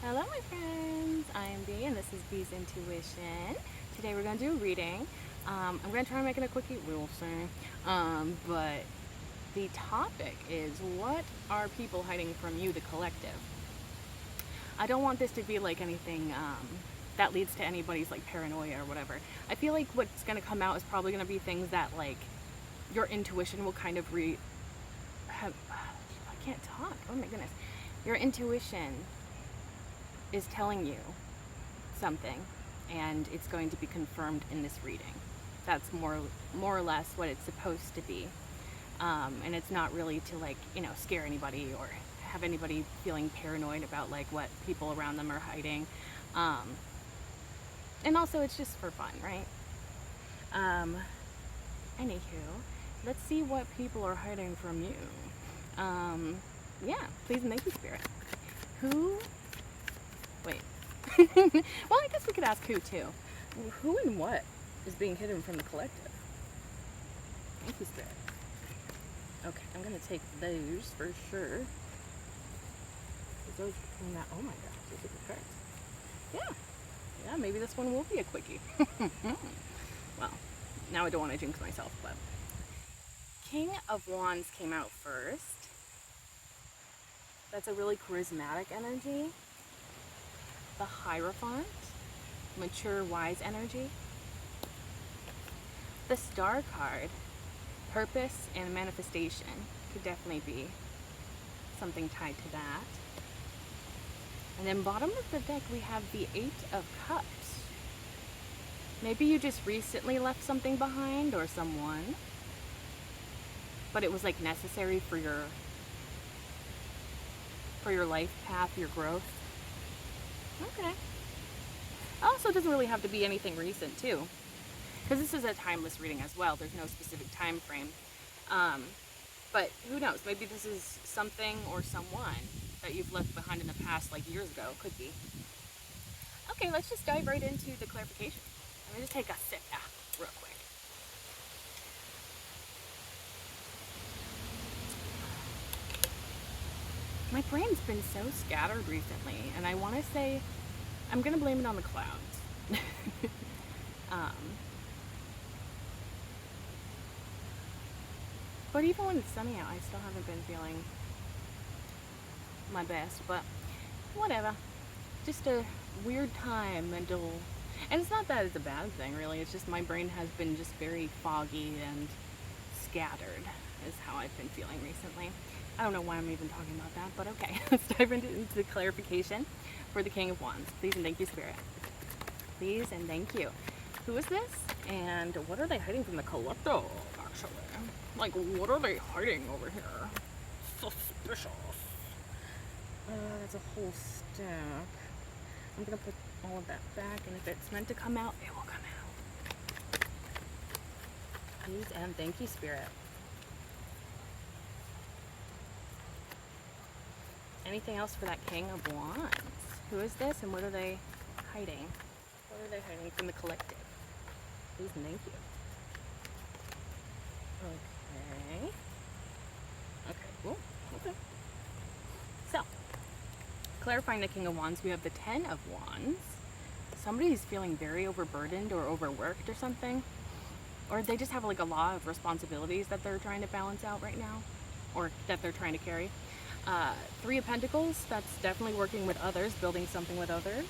Hello my friends, I'm Bee and this is Bee's Intuition. Today we're going to do a reading. I'm going to try to make it a quickie, we'll see. But the topic is, what are people hiding from you, the collective? I don't want this to be like anything that leads to anybody's like paranoia or whatever. I feel like what's going to come out is probably going to be things that like your intuition will kind of I can't talk, oh my goodness. Your intuition is telling you something, and it's going to be confirmed in this reading. That's more or less what it's supposed to be, and it's not really to scare anybody or have anybody feeling paranoid about like what people around them are hiding, and also it's just for fun, right? Anywho, let's see what people are hiding from you. Yeah, please and thank you, Spirit. Wait. Well, I guess we could ask who too. Who and what is being hidden from the collective? Thank you, Spirit. Okay, I'm gonna take those for sure. Those between that. Oh my gosh, those are good cards. Yeah, maybe this one will be a quickie. Well, now I don't want to jinx myself, but King of Wands came out first. That's a really charismatic energy. The Hierophant, mature, wise energy. The Star card, purpose and manifestation, could definitely be something tied to that. And then bottom of the deck we have the Eight of Cups. Maybe you just recently left something behind or someone, but it was like necessary for your life path, your growth. Okay. Also, it doesn't really have to be anything recent too, because this is a timeless reading as well. There's no specific time frame, but who knows? Maybe this is something or someone that you've left behind in the past, like years ago. Could be. Okay, let's just dive right into the clarification. Let me just take a sip real quick. My brain's been so scattered recently, and I want to say I'm going to blame it on the clouds. But even when it's sunny out, I still haven't been feeling my best, but whatever. Just a weird time, mental. And it's not that it's a bad thing, really. It's just my brain has been just very foggy and scattered is how I've been feeling recently. I don't know why I'm even talking about that, but okay. Let's dive into the clarification for the King of Wands. Please and thank you, Spirit. Please and thank you. Who is this? And what are they hiding from the collective, actually? Like, what are they hiding over here? Suspicious. That's a whole stack. I'm gonna put all of that back, and if it's meant to come out, it will come out. Please and thank you, Spirit. Anything else for that King of Wands? Who is this, and what are they hiding? What are they hiding from the collective? Please and thank you. Okay, cool. Okay. So, clarifying the King of Wands, we have the Ten of Wands. Somebody's feeling very overburdened or overworked or something. Or they just have like a lot of responsibilities that they're trying to balance out right now, or that they're trying to carry. Three of Pentacles, that's definitely working with others, building something with others.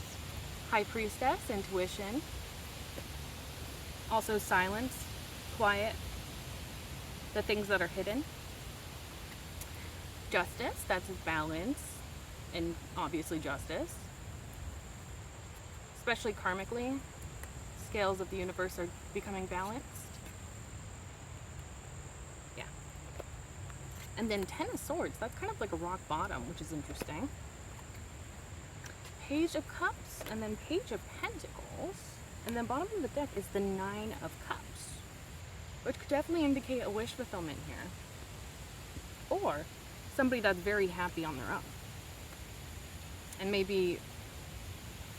High Priestess, intuition. Also silence, quiet, the things that are hidden. Justice, that's balance, and obviously justice. Especially karmically, scales of the universe are becoming balanced. Yeah. And then Ten of Swords, that's kind of like a rock bottom, which is interesting. Page of Cups, and then Page of Pentacles. And then bottom of the deck is the Nine of Cups, which could definitely indicate a wish fulfillment here. Or somebody that's very happy on their own. And maybe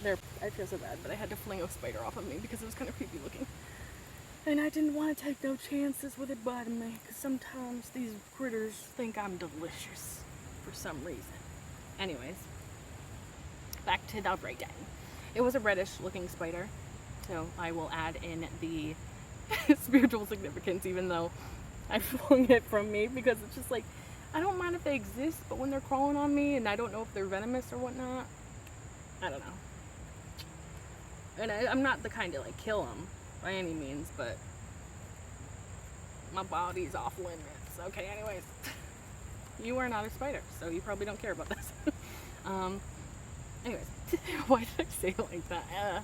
I feel so bad, but I had to fling a spider off of me because it was kind of creepy looking. And I didn't want to take no chances with it biting me, because sometimes these critters think I'm delicious for some reason. Anyways, back to the writing. It was a reddish looking spider, so I will add in the spiritual significance, even though I flung it from me, because it's just like, I don't mind if they exist, but when they're crawling on me and I don't know if they're venomous or whatnot, I don't know. And I'm not the kind to like kill them by any means, but my body's off limits. Okay, anyways, you are not a spider, so you probably don't care about this. Anyways, why did I say it like that?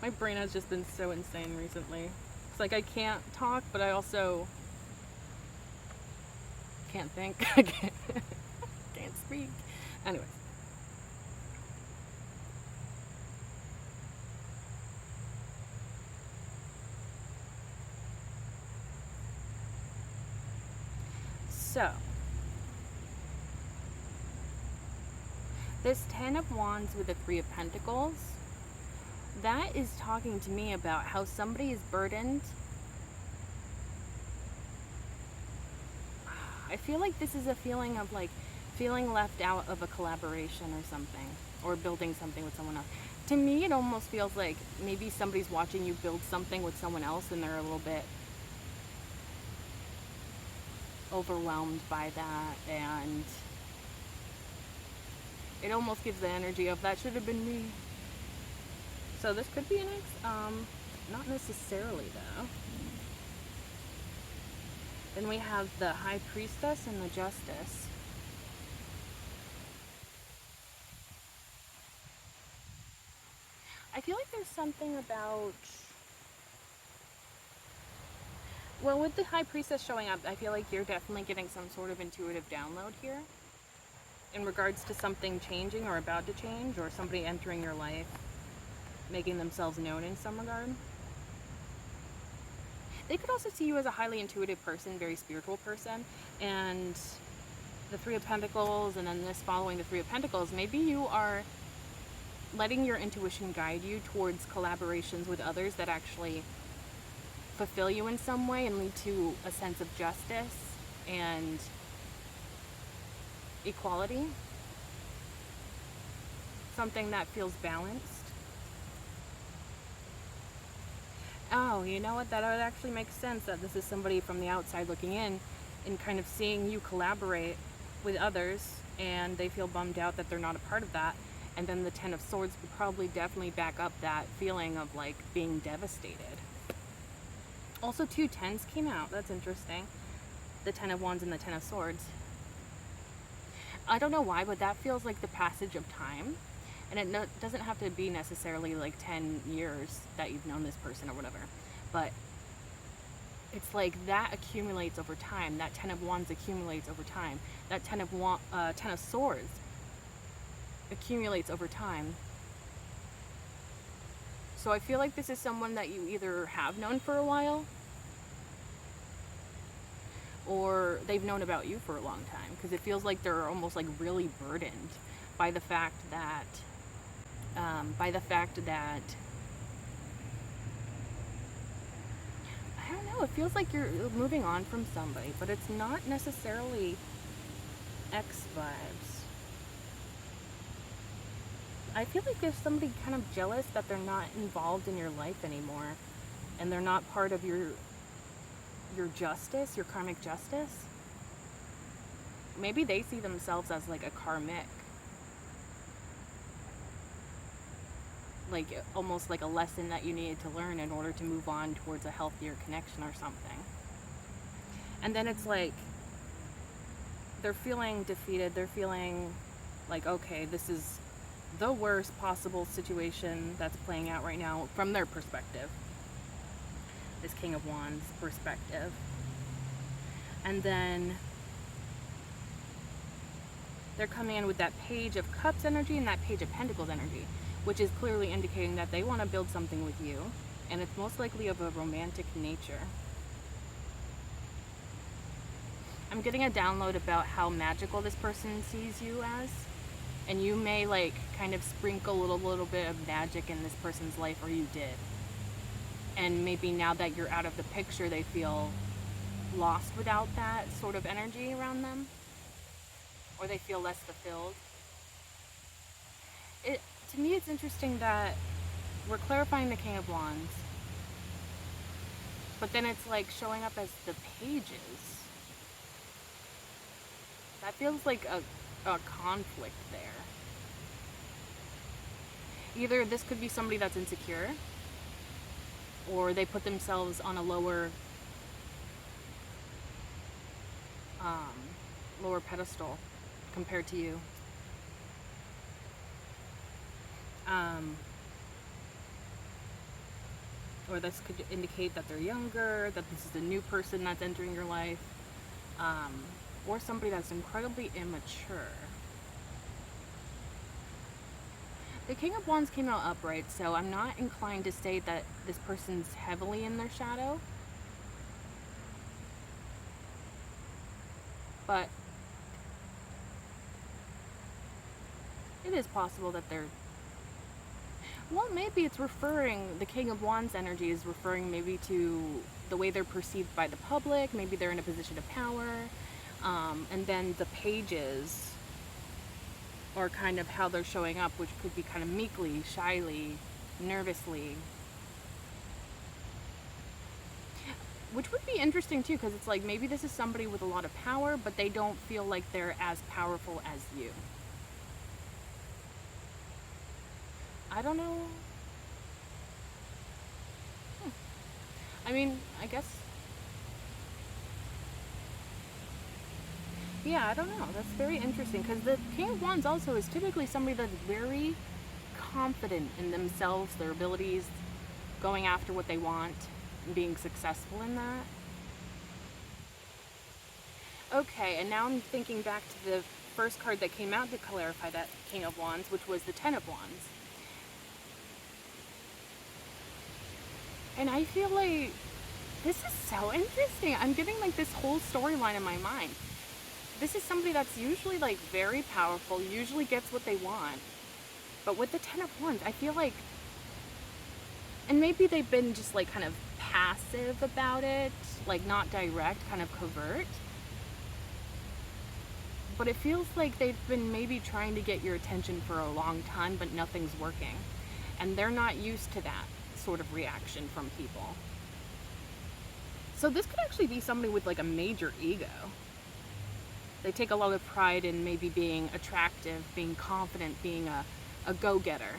My brain has just been so insane recently. It's like I can't talk, but I also can't think. I can't speak. Anyways. So, this Ten of Wands with the Three of Pentacles, that is talking to me about how somebody is burdened. I feel like this is a feeling of like feeling left out of a collaboration or something, or building something with someone else. To me, it almost feels like maybe somebody's watching you build something with someone else and they're a little bit overwhelmed by that, and it almost gives the energy of that should have been me. So this could be an ex, not necessarily though. Then we have the High Priestess and the Justice. I feel like there's something about, well, with the High Priestess showing up, I feel like you're definitely getting some sort of intuitive download here in regards to something changing or about to change, or somebody entering your life, making themselves known in some regard. They could also see you as a highly intuitive person, very spiritual person, and the Three of Pentacles, and then this following the Three of Pentacles, maybe you are letting your intuition guide you towards collaborations with others that actually fulfill you in some way and lead to a sense of justice and equality. Something that feels balanced. Oh, you know what? That would actually make sense, that this is somebody from the outside looking in and kind of seeing you collaborate with others, and they feel bummed out that they're not a part of that. And then the Ten of Swords would probably definitely back up that feeling of like being devastated. Also, 2 tens came out. That's interesting. The Ten of Wands and the Ten of Swords. I don't know why, but that feels like the passage of time. And it doesn't have to be necessarily like 10 years that you've known this person or whatever. But it's like that accumulates over time. That Ten of Wands accumulates over time. That Ten of Swords accumulates over time. So I feel like this is someone that you either have known for a while, or they've known about you for a long time, because it feels like they're almost like really burdened by the fact that I don't know, it feels like you're moving on from somebody, but it's not necessarily ex vibes. I feel like there's somebody kind of jealous that they're not involved in your life anymore, and they're not part of your justice, your karmic justice. Maybe they see themselves as like a karmic, like almost like a lesson that you needed to learn in order to move on towards a healthier connection or something. And then it's like they're feeling defeated. They're feeling like, okay, this is the worst possible situation that's playing out right now from their perspective, this King of Wands perspective. And then they're coming in with that Page of Cups energy and that Page of Pentacles energy, which is clearly indicating that they want to build something with you, and it's most likely of a romantic nature. I'm getting a download about how magical this person sees you as, and you may like kind of sprinkle a little bit of magic in this person's life, or you did. And maybe now that you're out of the picture, they feel lost without that sort of energy around them, or they feel less fulfilled. to me it's interesting that we're clarifying the King of Wands, but then it's like showing up as the pages. That feels like a conflict there. Either this could be somebody that's insecure, or they put themselves on a lower pedestal compared to you. Or this could indicate that they're younger, that this is a new person that's entering your life, or somebody that's incredibly immature. The King of Wands came out upright, so I'm not inclined to say that this person's heavily in their shadow. But it is possible that they're... Well, maybe it's referring... The King of Wands energy is referring maybe to the way they're perceived by the public. Maybe they're in a position of power. And then the pages are kind of how they're showing up, which could be kind of meekly, shyly, nervously. Which would be interesting too, because it's like maybe this is somebody with a lot of power, but they don't feel like they're as powerful as you. I don't know. I mean, I guess... Yeah, I don't know. That's very interesting, because the King of Wands also is typically somebody that's very confident in themselves, their abilities, going after what they want, and being successful in that. Okay, and now I'm thinking back to the first card that came out to clarify that King of Wands, which was the Ten of Wands. And I feel like this is so interesting. I'm getting like this whole storyline in my mind. This is somebody that's usually like very powerful, usually gets what they want. But with the Ten of Wands, I feel like, and maybe they've been just like kind of passive about it, like not direct, kind of covert. But it feels like they've been maybe trying to get your attention for a long time, but nothing's working. And they're not used to that sort of reaction from people. So this could actually be somebody with like a major ego. They take a lot of pride in maybe being attractive, being confident, being a go-getter.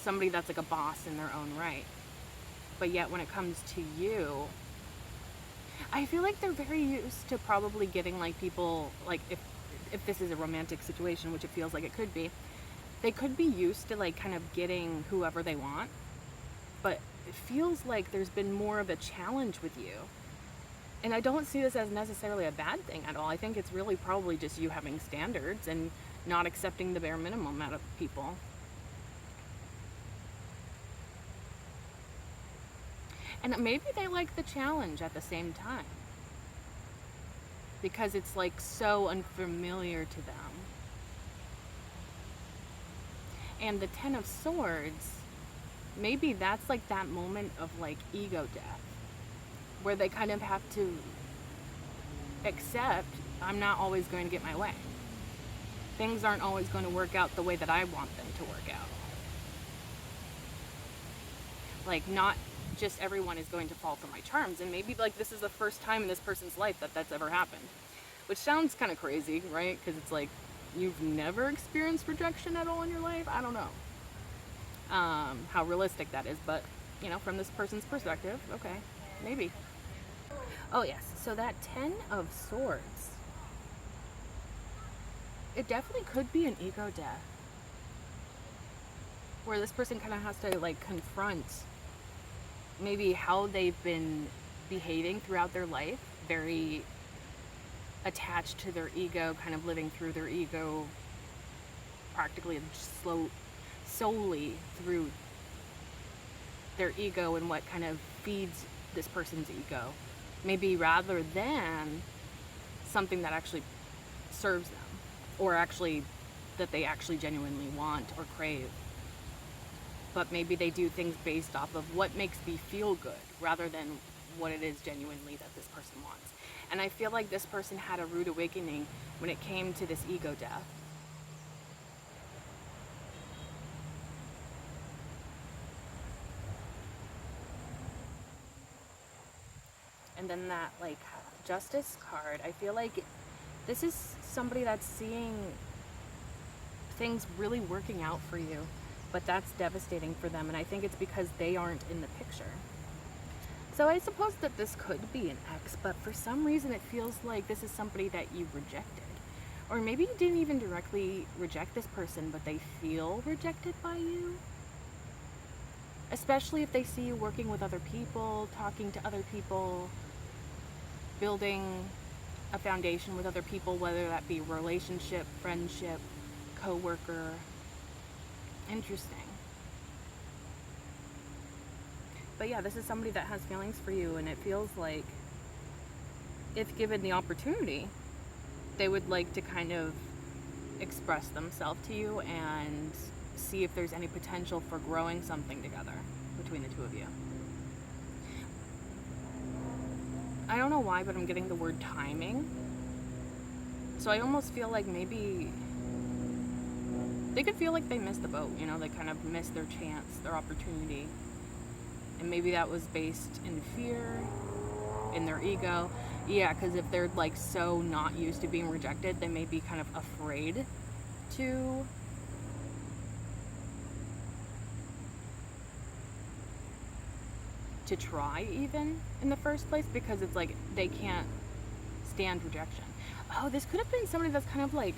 Somebody that's like a boss in their own right. But yet when it comes to you, I feel like they're very used to probably getting like people, like if this is a romantic situation, which it feels like it could be, they could be used to like kind of getting whoever they want. But it feels like there's been more of a challenge with you. And I don't see this as necessarily a bad thing at all. I think it's really probably just you having standards and not accepting the bare minimum out of people. And maybe they like the challenge at the same time, because it's like so unfamiliar to them. And the Ten of Swords, maybe that's like that moment of like ego death, where they kind of have to accept, I'm not always going to get my way. Things aren't always going to work out the way that I want them to work out. Like, not just everyone is going to fall for my charms. And maybe like this is the first time in this person's life that that's ever happened. Which sounds kind of crazy, right? Because it's like, you've never experienced rejection at all in your life? I don't know how realistic that is, but you know, from this person's perspective, okay, maybe. Oh yes, so that Ten of Swords, it definitely could be an ego death, where this person kind of has to like confront maybe how they've been behaving throughout their life, very attached to their ego, kind of living through their ego, practically solely through their ego and what kind of feeds this person's ego, maybe rather than something that actually serves them, or actually that they actually genuinely want or crave. But maybe they do things based off of what makes me feel good rather than what it is genuinely that this person wants. And I feel like this person had a rude awakening when it came to this ego death. And then that like Justice card, I feel like this is somebody that's seeing things really working out for you, but that's devastating for them, and I think it's because they aren't in the picture. So I suppose that this could be an ex, but for some reason it feels like this is somebody that you rejected. Or maybe you didn't even directly reject this person, but they feel rejected by you. Especially if they see you working with other people, talking to other people, building a foundation with other people, whether that be relationship, friendship, co-worker. Interesting. But yeah, this is somebody that has feelings for you, and it feels like if given the opportunity, they would like to kind of express themselves to you and see if there's any potential for growing something together between the two of you. I don't know why, but I'm getting the word timing. So I almost feel like maybe they could feel like they missed the boat, you know, they kind of missed their chance, their opportunity. And maybe that was based in fear, in their ego. Yeah, because if they're like so not used to being rejected, they may be kind of afraid to try even in the first place, because it's like they can't stand rejection. Oh, this could have been somebody that's kind of like,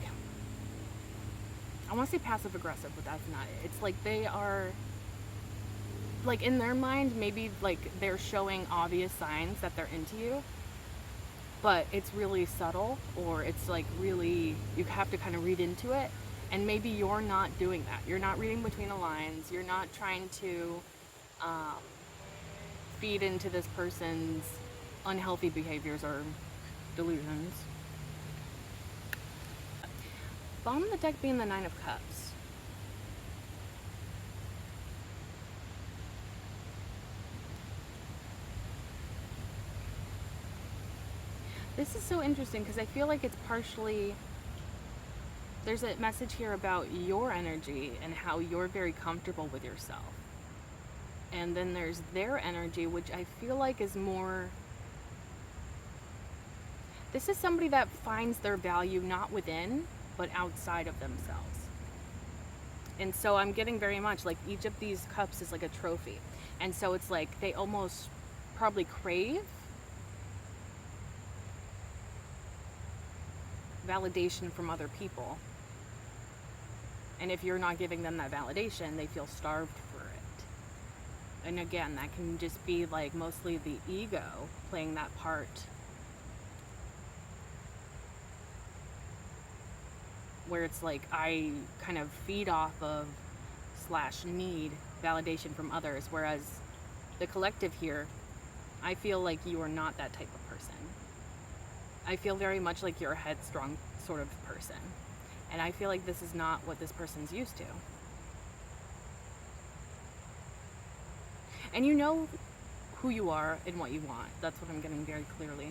I want to say passive aggressive, but that's not it. It's like they are, like in their mind, maybe like they're showing obvious signs that they're into you, but it's really subtle, or it's like really, you have to kind of read into it. And maybe you're not doing that. You're not reading between the lines. You're not trying to feed into this person's unhealthy behaviors or delusions. Bottom of the deck being the Nine of Cups. This is so interesting because I feel like it's partially, there's a message here about your energy and how you're very comfortable with yourself. And then there's their energy, which I feel like is more, this is somebody that finds their value not within, but outside of themselves. And so I'm getting very much like each of these cups is like a trophy. And so it's like they almost probably crave validation from other people. And if you're not giving them that validation, they feel starved for it. And again, that can just be like mostly the ego playing that part. Where it's like I kind of feed off of / need validation from others. Whereas the collective here, I feel like you are not that type of person. I feel very much like you're a headstrong sort of person. And I feel like this is not what this person's used to. And you know who you are and what you want. That's what I'm getting very clearly.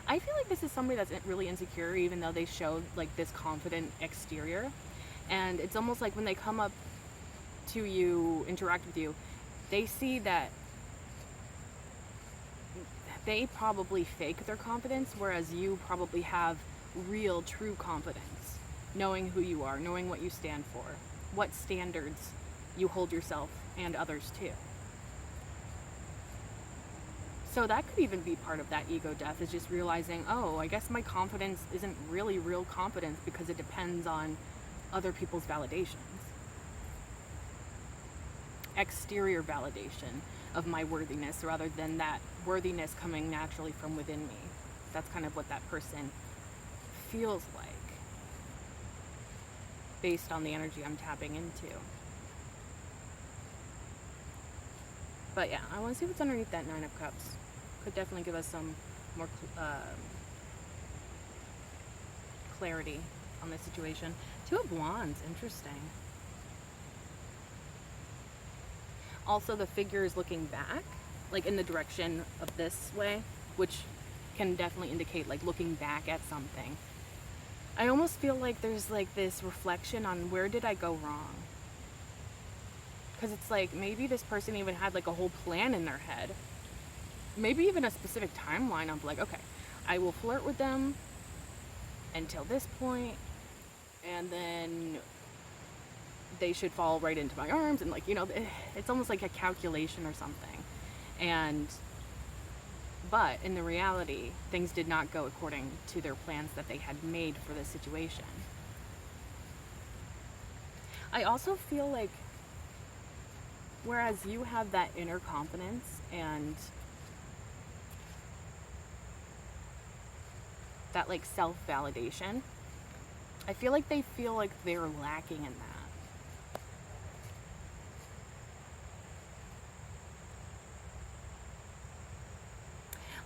I feel like this is somebody that's really insecure, even though they show like this confident exterior. And it's almost like when they come up to you, interact with you, they see that they probably fake their confidence, whereas you probably have real, true confidence, knowing who you are, knowing what you stand for, what standards you hold yourself and others to. So that could even be part of that ego death, is just realizing, oh, I guess my confidence isn't really real confidence because it depends on other people's validations. Exterior validation of my worthiness rather than that worthiness coming naturally from within me. That's kind of what that person feels like based on the energy I'm tapping into. But yeah, I want to see what's underneath that Nine of Cups. Could definitely give us some more clarity on this situation. Two of Wands, interesting. Also, the figure is looking back, like in the direction of this way, which can definitely indicate like looking back at something. I almost feel like there's like this reflection on where did I go wrong? Because it's like maybe this person even had like a whole plan in their head maybe even a specific timeline of like, okay, I will flirt with them until this point, and then they should fall right into my arms, and like, it's almost like a calculation or something. And but in the reality, things did not go according to their plans that they had made for this situation. I also feel like, whereas you have that inner confidence and that like self-validation, I feel like they feel like they're lacking in that.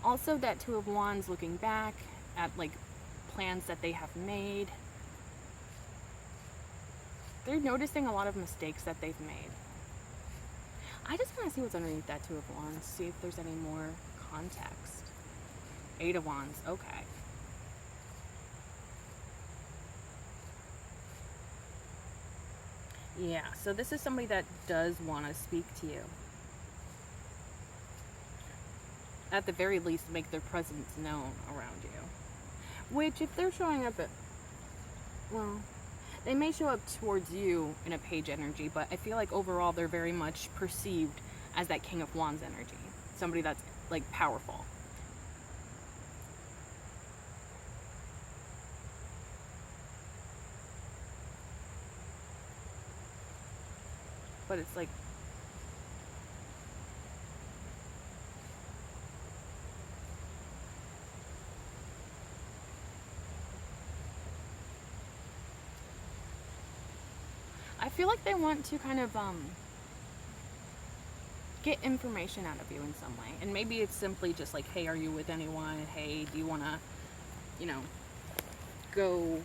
Also, that Two of Wands, looking back at like plans that they have made, they're noticing a lot of mistakes that they've made. I just want to see what's underneath that Two of Wands, see if there's any more context. Eight of Wands, okay. Yeah, so this is somebody that does want to speak to you. At the very least, make their presence known around you. Which, if they're showing up at, well, they may show up towards you in a page energy, but I feel like overall they're very much perceived as that King of Wands energy. Somebody that's like powerful. But it's like, I feel like they want to kind of get information out of you in some way. And maybe it's simply just like, hey, are you with anyone? Hey, do you want to, go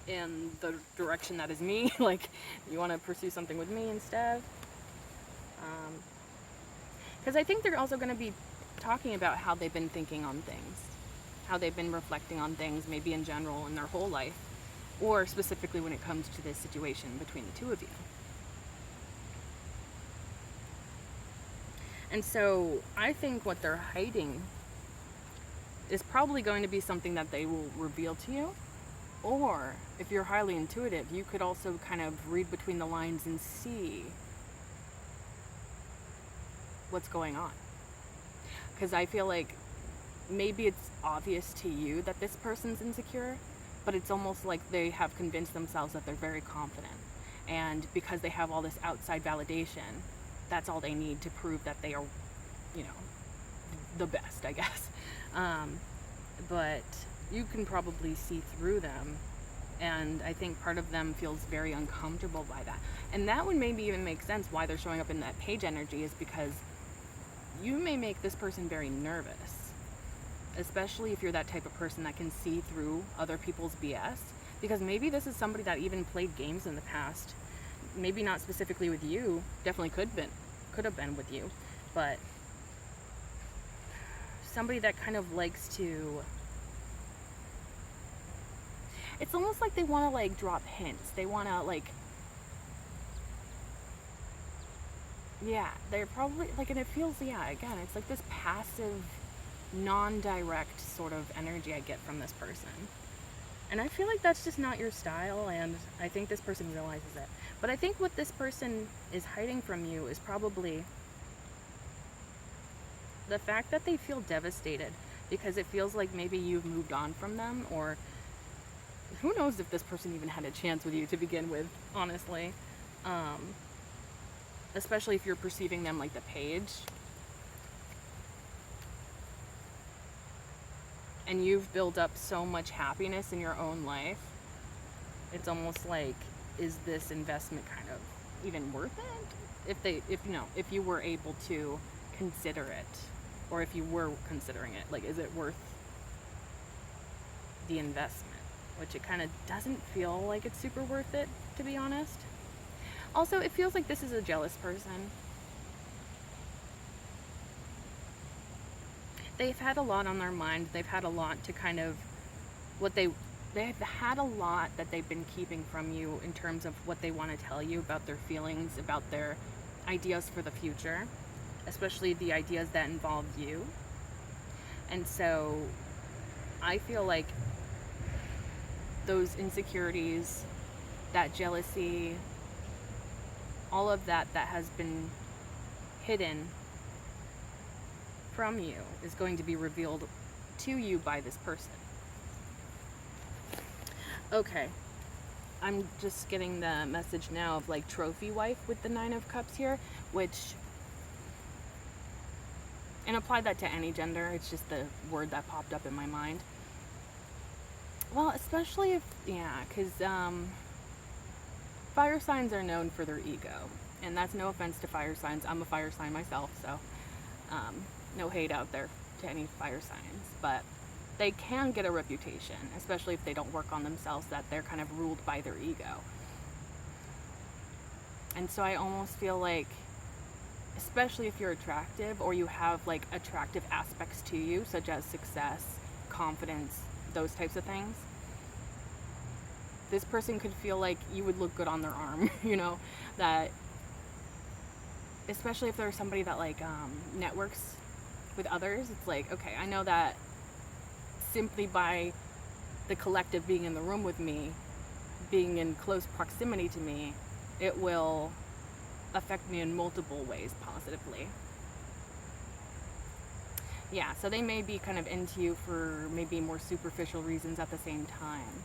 in the direction that is me? Like, you want to pursue something with me instead? Because I think they're also going to be talking about how they've been thinking on things, how they've been reflecting on things, maybe in general in their whole life, or specifically when it comes to this situation between the two of you. And so I think what they're hiding is probably going to be something that they will reveal to you. Or if you're highly intuitive, you could also kind of read between the lines and see what's going on. Because I feel like maybe it's obvious to you that this person's insecure, but it's almost like they have convinced themselves that they're very confident. And because they have all this outside validation, that's all they need to prove that they are, the best, I guess. But you can probably see through them. And I think part of them feels very uncomfortable by that. And that would maybe even make sense why they're showing up in that page energy, is because you may make this person very nervous. Especially if you're that type of person that can see through other people's BS. Because maybe this is somebody that even played games in the past. Maybe not specifically with you. Definitely could have been with you. But somebody that kind of likes to... It's almost like they want to like drop hints. They want to like... Yeah, they're probably like, and it feels, again, it's like this passive, non-direct sort of energy I get from this person. And I feel like that's just not your style, and I think this person realizes it. But I think what this person is hiding from you is probably the fact that they feel devastated, because it feels like maybe you've moved on from them, or who knows if this person even had a chance with you to begin with, honestly. Especially if you're perceiving them like the page. And you've built up so much happiness in your own life. It's almost like, is this investment kind of even worth it? If you were able to consider it, or if you were considering it, like, is it worth the investment? Which it kind of doesn't feel like it's super worth it, to be honest. Also, it feels like this is a jealous person. They've had a lot on their mind. They've had a lot to kind of they've had a lot that they've been keeping from you in terms of what they want to tell you about their feelings, about their ideas for the future. especially the ideas that involve you. And so I feel like those insecurities, that jealousy, all of that has been hidden from you is going to be revealed to you by this person. Okay, I'm just getting the message now of like trophy wife with the 9 of Cups here, which, and apply that to any gender, it's just the word that popped up in my mind. Well, especially if, yeah, because fire signs are known for their ego, and that's no offense to fire signs. I'm a fire sign myself, so no hate out there to any fire signs, but they can get a reputation, especially if they don't work on themselves, that they're kind of ruled by their ego. And so I almost feel like, especially if you're attractive or you have like attractive aspects to you, such as success, confidence, those types of things, this person could feel like you would look good on their arm, you know, that, especially if there's somebody that like networks with others, it's like, okay, I know that simply by the collective being in the room with me, being in close proximity to me, it will affect me in multiple ways positively. Yeah, so they may be kind of into you for maybe more superficial reasons at the same time.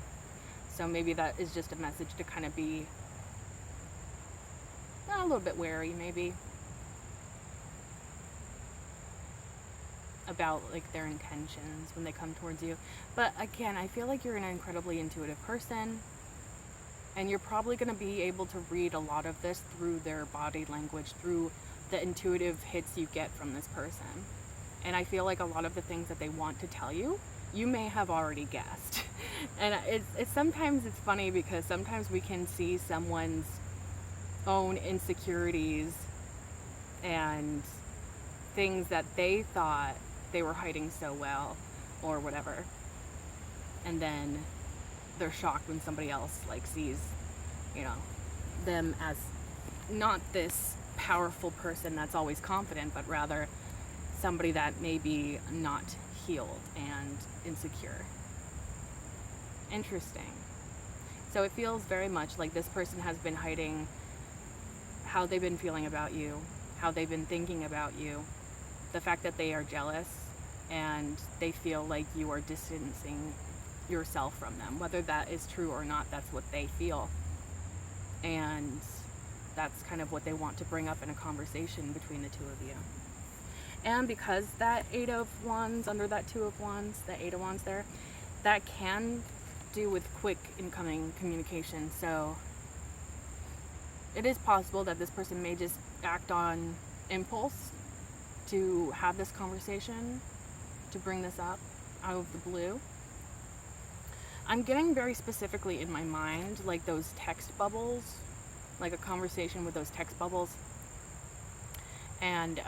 So maybe that is just a message to kind of be a little bit wary, maybe, about like their intentions when they come towards you. But again, I feel like you're an incredibly intuitive person, and you're probably going to be able to read a lot of this through their body language, through the intuitive hits you get from this person. And I feel like a lot of the things that they want to tell you, you may have already guessed. And it's sometimes it's funny because sometimes we can see someone's own insecurities and things that they thought they were hiding so well or whatever, and then they're shocked when somebody else like sees, you know, them as not this powerful person that's always confident, but rather somebody that may be not healed and insecure. Interesting. So it feels very much like this person has been hiding how they've been feeling about you, how they've been thinking about you, the fact that they are jealous and they feel like you are distancing yourself from them. Whether that is true or not, that's what they feel. And that's kind of what they want to bring up in a conversation between the two of you. And because that 8 of Wands under that 2 of Wands, the 8 of Wands there, that can do with quick incoming communication. So it is possible that this person may just act on impulse to have this conversation, to bring this up out of the blue. I'm getting very specifically in my mind like those text bubbles, like a conversation with those text bubbles. And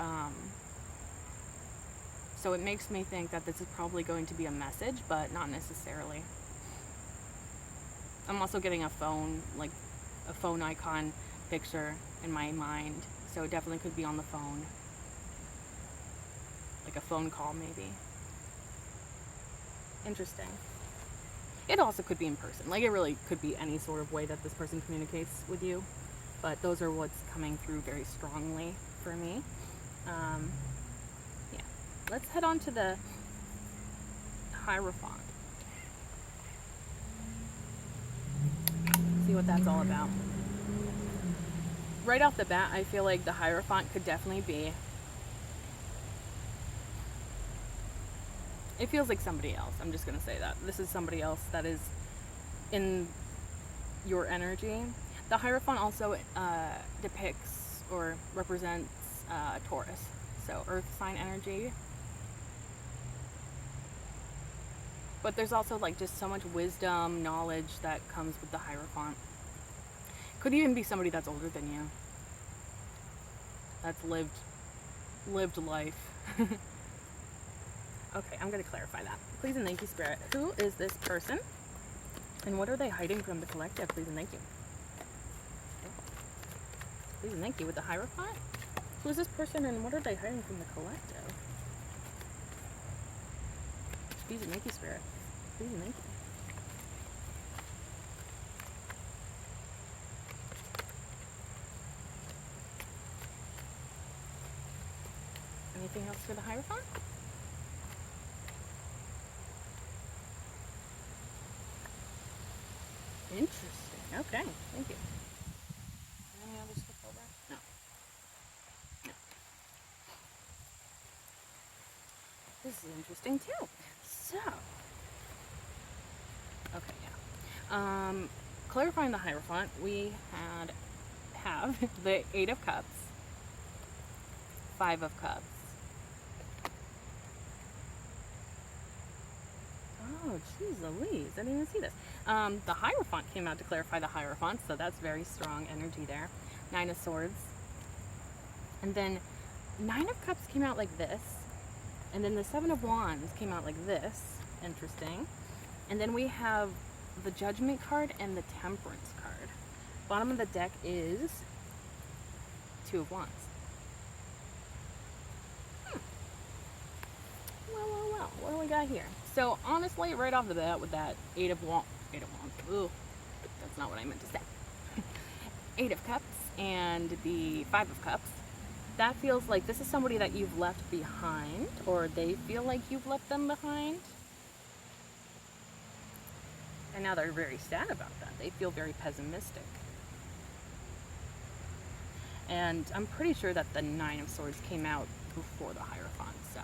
so it makes me think that this is probably going to be a message, but not necessarily. I'm also getting a phone, like a phone icon picture in my mind. So it definitely could be on the phone. Like a phone call, maybe. Interesting. It also could be in person. Like, it really could be any sort of way that this person communicates with you. But those are what's coming through very strongly for me. Yeah. Let's head on to the Hierophant. See what that's all about. Right off the bat, I feel like the Hierophant could definitely be... It feels like somebody else. I'm just going to say that. This is somebody else that is in your energy. The Hierophant also depicts or represents Taurus. So earth sign energy. But there's also like just so much wisdom, knowledge that comes with the Hierophant. Could even be somebody that's older than you. That's lived life. Okay, I'm going to clarify that. Please and thank you, Spirit. Who is this person? And what are they hiding from the collective? Please and thank you. Please and thank you with the Hierophant. Who is this person and what are they hiding from the collective? Bees and Mickey spirit. Bees and Mickey. Anything else for the Hierophant? Interesting. Okay, thank you. Any other skip over? No. No. This is interesting too. So, okay, yeah. Clarifying the Hierophant, we have the Eight of Cups, Five of Cups. Oh, jeez Louise, I didn't even see this. The Hierophant came out to clarify the Hierophant, so that's very strong energy there. Nine of Swords. And then Nine of Cups came out like this. And then the Seven of Wands came out like this. Interesting. And then we have the Judgment card and the Temperance card. Bottom of the deck is Two of Wands. Well, what do we got here? So honestly, right off the bat with that Eight of Wands, ooh, that's not what I meant to say. Eight of Cups and the Five of Cups, that feels like this is somebody that you've left behind, or they feel like you've left them behind. And now they're very sad about that. They feel very pessimistic. And I'm pretty sure that the Nine of Swords came out before the Hierophant, so.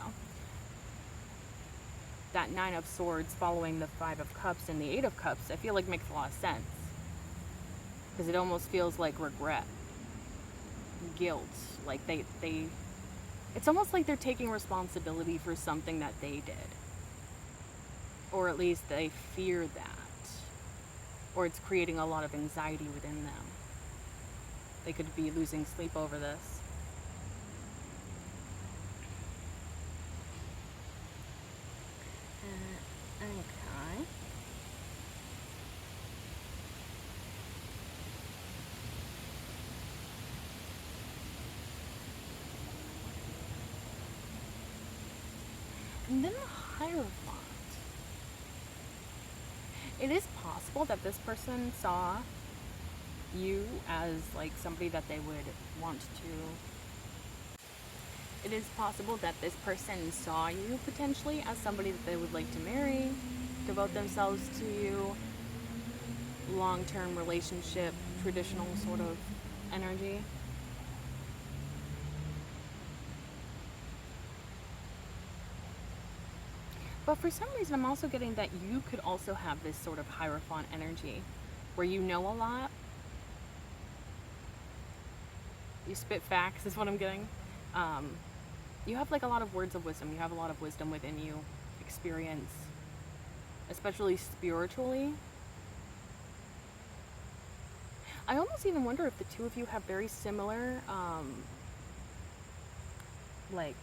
That Nine of Swords following the Five of Cups and the Eight of Cups, I feel like makes a lot of sense. Because it almost feels like regret, guilt, like it's almost like they're taking responsibility for something that they did. Or at least they fear that. Or it's creating a lot of anxiety within them. They could be losing sleep over this. Okay. And then the Hierophant. It is possible that this person saw you as like somebody that they would want to. It is possible that this person saw you potentially as somebody that they would like to marry, devote themselves to you, long-term relationship, traditional sort of energy. But for some reason, I'm also getting that you could also have this sort of Hierophant energy where you know a lot. You spit facts is what I'm getting. You have like a lot of words of wisdom. You have a lot of wisdom within you, experience, especially spiritually. I almost even wonder if the two of you have very similar, like,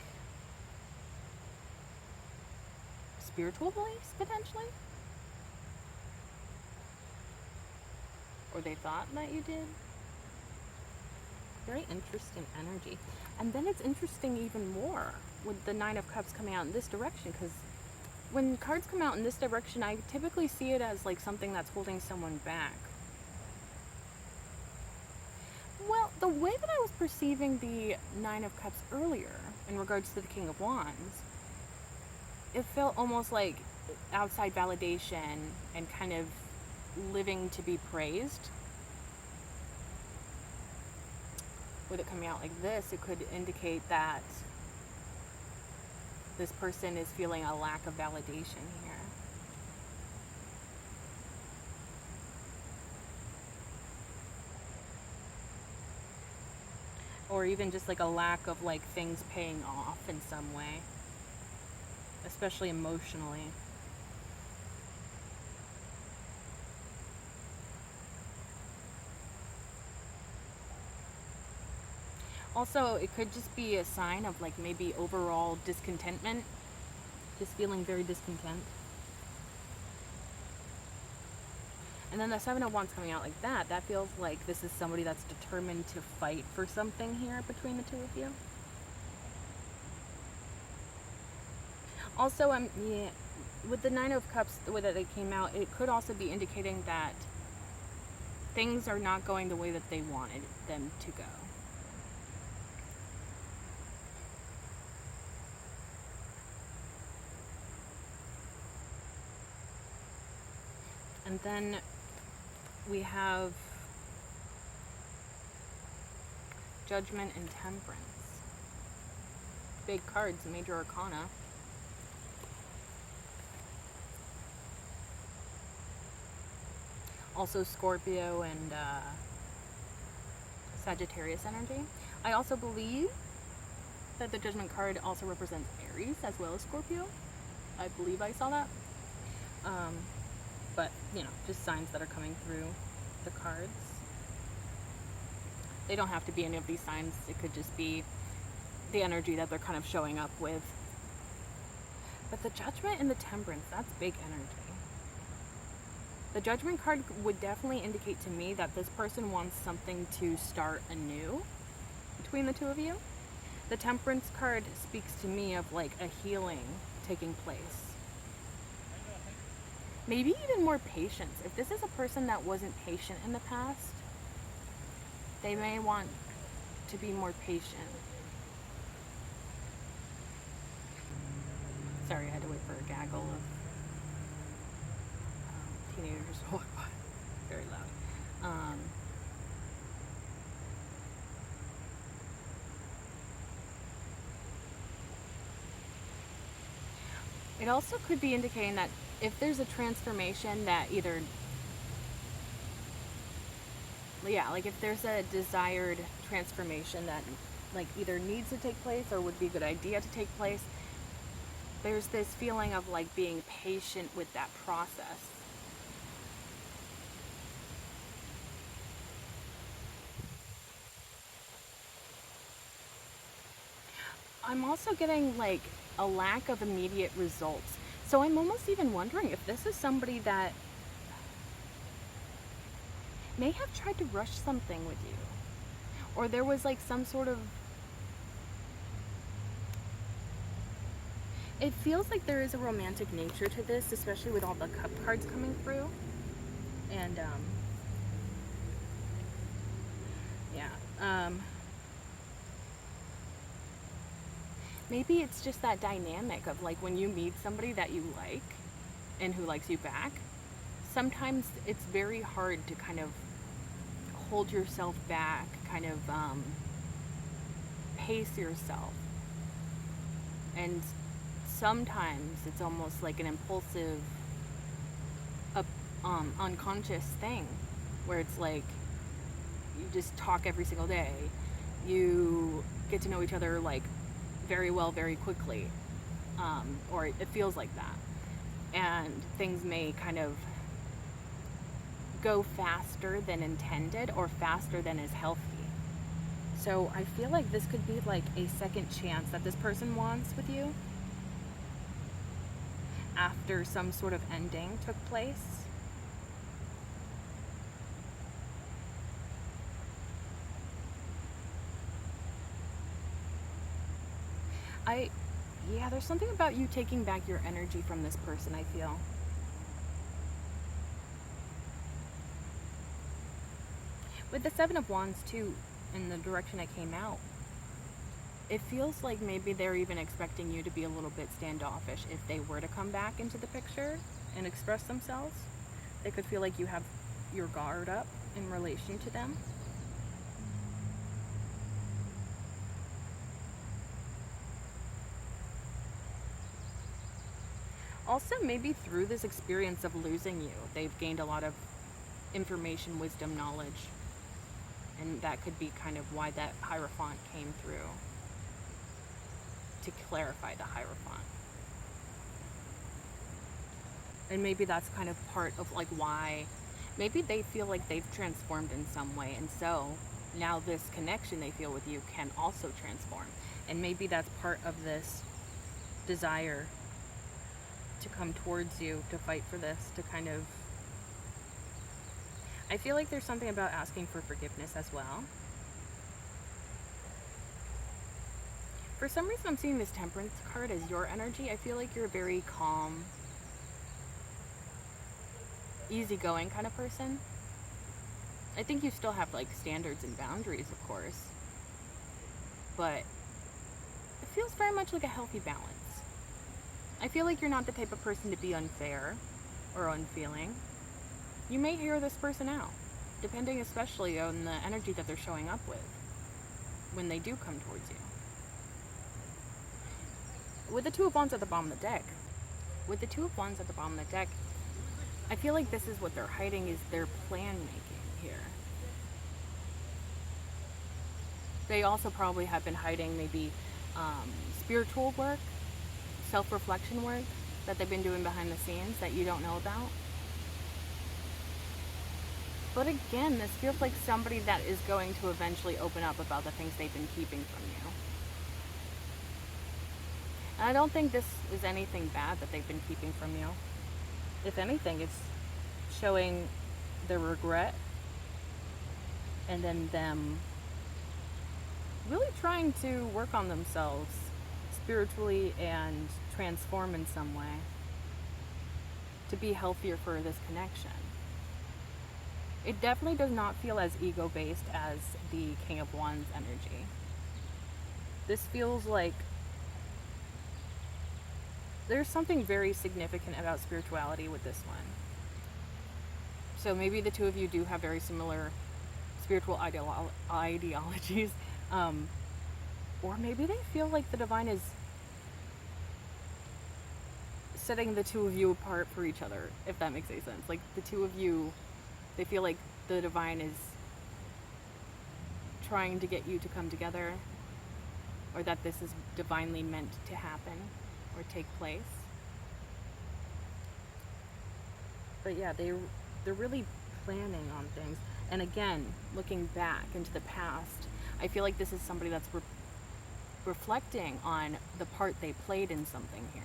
spiritual beliefs, potentially? Or they thought that you did? Very interesting energy. And then it's interesting even more with the Nine of Cups coming out in this direction, because when cards come out in this direction, I typically see it as like something that's holding someone back. Well, the way that I was perceiving the Nine of Cups earlier in regards to the King of Wands, it felt almost like outside validation and kind of living to be praised. With it coming out like this, it could indicate that this person is feeling a lack of validation here. Or even just like a lack of like things paying off in some way, especially emotionally. Also, it could just be a sign of like maybe overall discontentment, just feeling very discontent. And then the Seven of Wands coming out like that, that feels like this is somebody that's determined to fight for something here between the two of you. Also, yeah, with the Nine of Cups, the way that they came out, it could also be indicating that things are not going the way that they wanted them to go. And then we have Judgment and Temperance. Big cards, major arcana. Also Scorpio and Sagittarius energy. I also believe that the Judgment card also represents Aries as well as Scorpio. I believe I saw that. But, you know, just signs that are coming through the cards. They don't have to be any of these signs. It could just be the energy that they're kind of showing up with. But the Judgment and the Temperance, that's big energy. The Judgment card would definitely indicate to me that this person wants something to start anew between the two of you. The Temperance card speaks to me of like a healing taking place. Maybe even more patience. If this is a person that wasn't patient in the past, they may want to be more patient. Sorry, I had to wait for a gaggle of teenagers to walk by. Very loud. It also could be indicating that if there's a transformation that either, yeah, like if there's a desired transformation that like either needs to take place or would be a good idea to take place, there's this feeling of like being patient with that process. I'm also getting like a lack of immediate results. So I'm almost even wondering if this is somebody that may have tried to rush something with you. Or there was like some sort of... It feels like there is a romantic nature to this, especially with all the cup cards coming through. And, yeah. Maybe it's just that dynamic of like when you meet somebody that you like and who likes you back, sometimes it's very hard to kind of hold yourself back, kind of pace yourself. And sometimes it's almost like an impulsive, unconscious thing where it's like you just talk every single day. You get to know each other like very well, very quickly, or it feels like that. And things may kind of go faster than intended or faster than is healthy. So I feel like this could be like a second chance that this person wants with you after some sort of ending took place. Yeah, there's something about you taking back your energy from this person, I feel. With the Seven of Wands, too, in the direction it came out, it feels like maybe they're even expecting you to be a little bit standoffish if they were to come back into the picture and express themselves. They could feel like you have your guard up in relation to them. Also, maybe through this experience of losing you, they've gained a lot of information, wisdom, knowledge. And that could be kind of why that Hierophant came through, to clarify the Hierophant. And maybe that's kind of part of like why, maybe they feel like they've transformed in some way. And so now this connection they feel with you can also transform. And maybe that's part of this desire to come towards you, to fight for this, to kind of... I feel like there's something about asking for forgiveness as well. For some reason, I'm seeing this Temperance card as your energy. I feel like you're a very calm, easygoing kind of person. I think you still have like standards and boundaries, of course, but it feels very much like a healthy balance. I feel like you're not the type of person to be unfair or unfeeling. You may hear this person out, depending especially on the energy that they're showing up with when they do come towards you. With the Two of Wands at the bottom of the deck, I feel like this is what they're hiding, is their plan making here. They also probably have been hiding maybe spiritual work, self-reflection work that they've been doing behind the scenes that you don't know about. But again, this feels like somebody that is going to eventually open up about the things they've been keeping from you. And I don't think this is anything bad that they've been keeping from you. If anything, it's showing the regret and then them really trying to work on themselves spiritually and transform in some way to be healthier for this connection. It definitely does not feel as ego-based as the King of Wands energy. This feels like there's something very significant about spirituality with this one. So maybe the two of you do have very similar spiritual ideologies. Or maybe they feel like the divine is setting the two of you apart for each other, if that makes any sense. Like the two of you, they feel like the divine is trying to get you to come together, or that this is divinely meant to happen or take place. But yeah, they're really planning on things. And again, looking back into the past, I feel like this is somebody that's reflecting on the part they played in something here.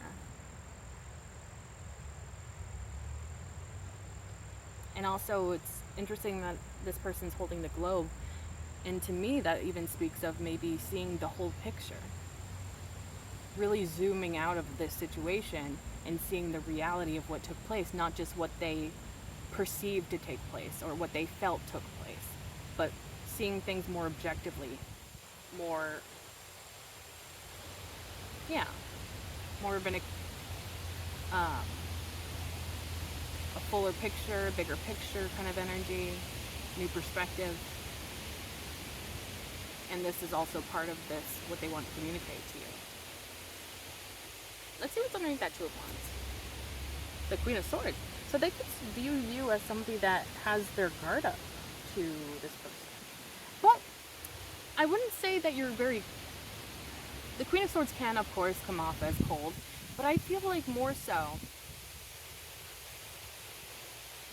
And also, it's interesting that this person's holding the globe. And to me, that even speaks of maybe seeing the whole picture. Really zooming out of this situation and seeing the reality of what took place, not just what they perceived to take place or what they felt took place, but seeing things more objectively, more of a fuller picture, bigger picture kind of energy, new perspective. And this is also part of this, what they want to communicate to you. Let's see what's underneath that Two of Wands. The Queen of Swords. So they could view you as somebody that has their guard up to this person. But I wouldn't say that you're very... The Queen of Swords can, of course, come off as cold, but I feel like more so...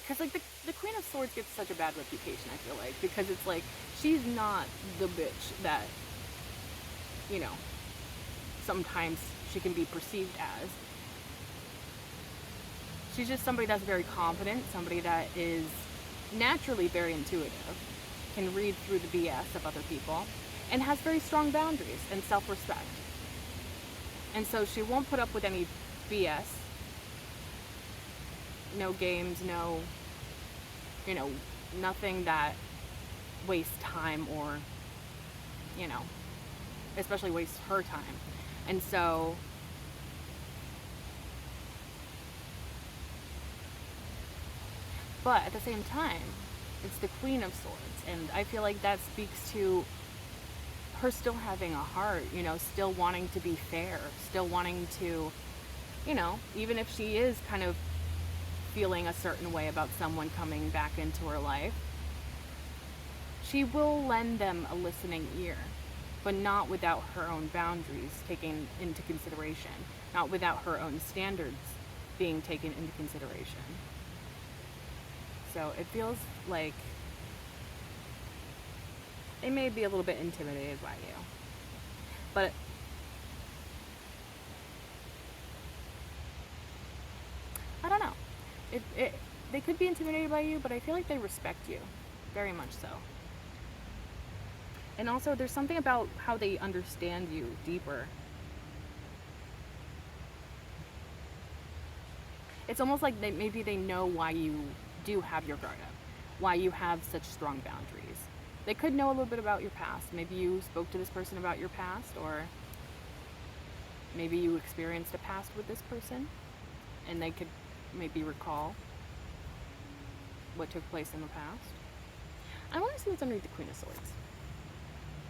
Because, like, the Queen of Swords gets such a bad reputation, I feel like, because it's like, she's not the bitch that, you know, sometimes she can be perceived as. She's just somebody that's very confident, somebody that is naturally very intuitive, can read through the BS of other people, and has very strong boundaries and self-respect. And so she won't put up with any BS. No games, no, you know, nothing that wastes time or, you know, especially wastes her time. And so but at the same time, it's the Queen of Swords, and I feel like that speaks to her still having a heart, you know, still wanting to be fair, still wanting to, you know, even if she is kind of feeling a certain way about someone coming back into her life, she will lend them a listening ear, but not without her own boundaries taken into consideration, not without her own standards being taken into consideration. So it feels like they may be a little bit intimidated by you. But I don't know. They could be intimidated by you, but I feel like they respect you. Very much so. And also, there's something about how they understand you deeper. It's almost like maybe they know why you do have your guard up, why you have such strong boundaries. They could know a little bit about your past. Maybe you spoke to this person about your past, or maybe you experienced a past with this person, and they could maybe recall what took place in the past. I want to see what's underneath the Queen of Swords.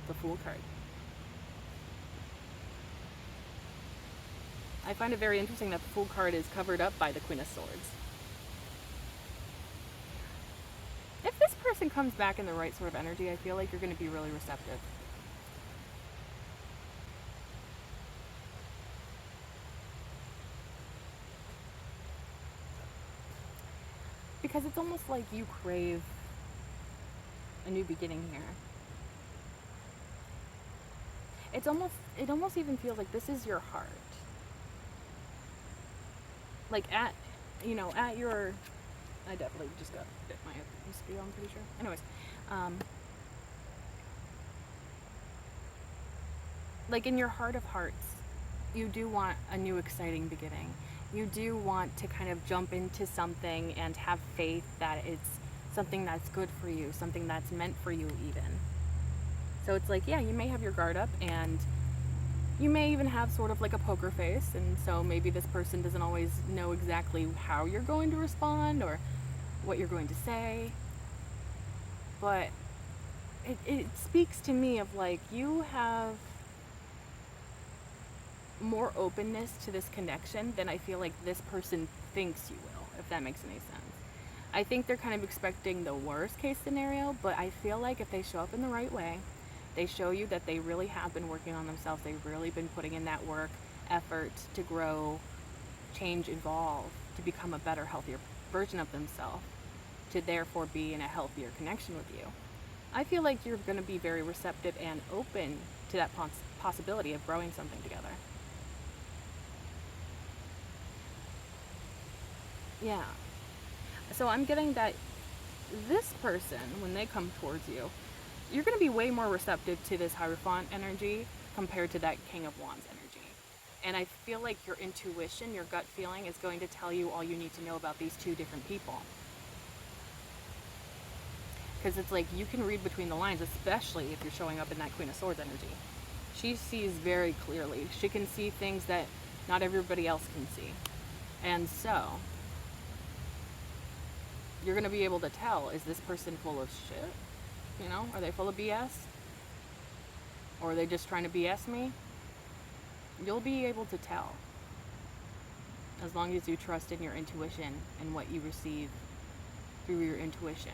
The Fool card. I find it very interesting that the Fool card is covered up by the Queen of Swords. If this person comes back in the right sort of energy, I feel like you're going to be really receptive. Because it's almost like you crave a new beginning here. It almost even feels like this is your heart. Like at your, I definitely just got bit my mosquito, I'm pretty sure. Anyways, like in your heart of hearts, you do want a new exciting beginning. You do want to kind of jump into something and have faith that it's something that's good for you, something that's meant for you even. So it's like, yeah, you may have your guard up, and you may even have sort of like a poker face, and so maybe this person doesn't always know exactly how you're going to respond or what you're going to say. But it speaks to me of like, you have more openness to this connection than I feel like this person thinks you will, if that makes any sense. I think they're kind of expecting the worst case scenario, but I feel like if they show up in the right way, they show you that they really have been working on themselves, they've really been putting in that work, effort to grow, change, evolve, to become a better, healthier version of themselves, to therefore be in a healthier connection with you. I feel like you're going to be very receptive and open to that possibility of growing something together. Yeah. So I'm getting that this person, when they come towards you, you're going to be way more receptive to this Hierophant energy compared to that King of Wands energy. And I feel like your intuition, your gut feeling is going to tell you all you need to know about these two different people. Because it's like you can read between the lines, especially if you're showing up in that Queen of Swords energy. She sees very clearly. She can see things that not everybody else can see. And so you're going to be able to tell, is this person full of shit? You know, are they full of BS? Or are they just trying to BS me? You'll be able to tell. As long as you trust in your intuition and what you receive through your intuition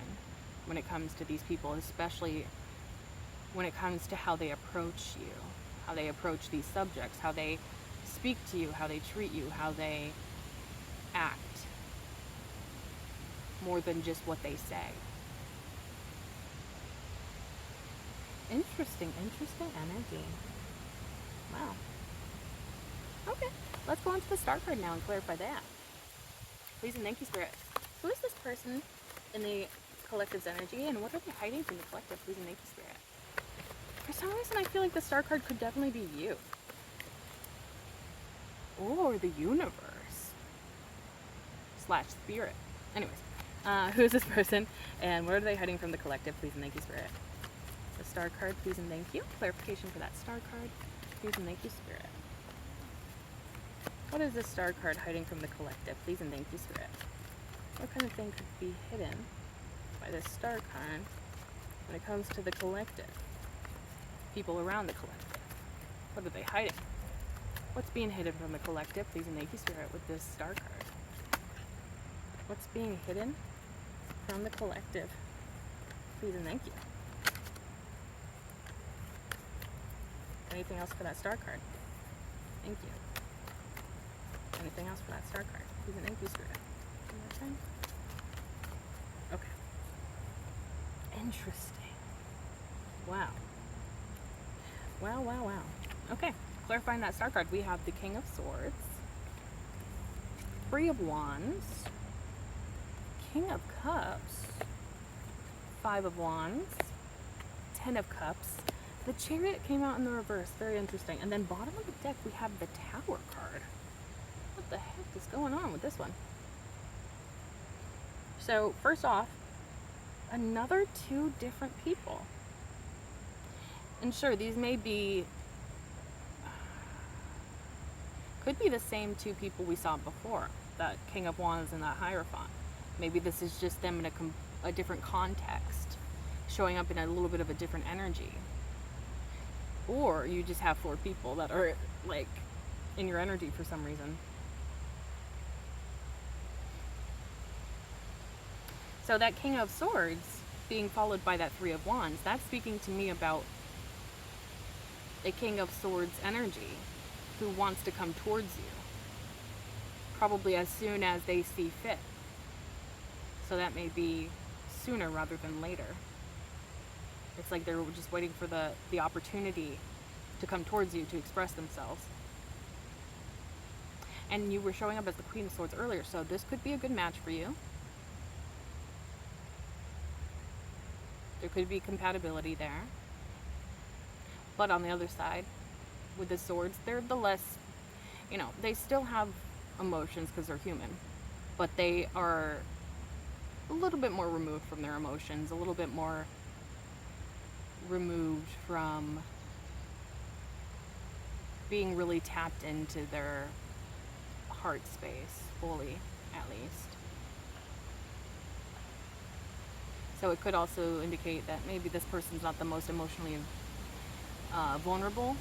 when it comes to these people, especially when it comes to how they approach you, how they approach these subjects, how they speak to you, how they treat you, how they act, more than just what they say. Interesting energy. Wow. Okay, let's go on to the star card now and clarify that. Please and thank you, Spirit. Who is this person in the collective's energy, and what are they hiding from the collective? Please and thank you, Spirit. For some reason, I feel like the star card could definitely be you. Or the universe. / spirit. Anyways, who is this person, and what are they hiding from the collective? Please and thank you, Spirit. The star card, please and thank you. Clarification for that star card. Please and thank you, Spirit. What is this star card hiding from the collective? Please and thank you, Spirit. What kind of thing could be hidden by this star card when it comes to the collective? People around the collective. What are they hiding? What's being hidden from the collective? Please and thank you, Spirit, with this star card. What's being hidden from the collective? Please and thank you. Anything else for that star card? Thank you. Anything else for that star card? Please and thank you, Spirit. One more time. Okay. Interesting. Wow. Wow. Okay, clarifying that star card, we have the King of Swords, Three of Wands, King of Cups, Five of Wands, 10 of Cups, The Chariot came out in the reverse. Very interesting. And then bottom of the deck, we have the Tower card. What the heck is going on with this one? So, first off, another two different people. And sure, these may be, could be the same two people we saw before, that King of Wands and that Hierophant. Maybe this is just them in a different context, showing up in a little bit of a different energy. Or you just have four people that are like in your energy for some reason. So that King of Swords being followed by that Three of Wands, that's speaking to me about a King of Swords energy who wants to come towards you, probably as soon as they see fit. So that may be sooner rather than later. It's like they're just waiting for the opportunity to come towards you to express themselves. And you were showing up as the Queen of Swords earlier, so this could be a good match for you. There could be compatibility there. But on the other side, with the swords, they're the less, they still have emotions because they're human. But they are a little bit more removed from their emotions, a little bit more removed from being really tapped into their heart space, fully, at least. So it could also indicate that maybe this person's not the most emotionally vulnerable,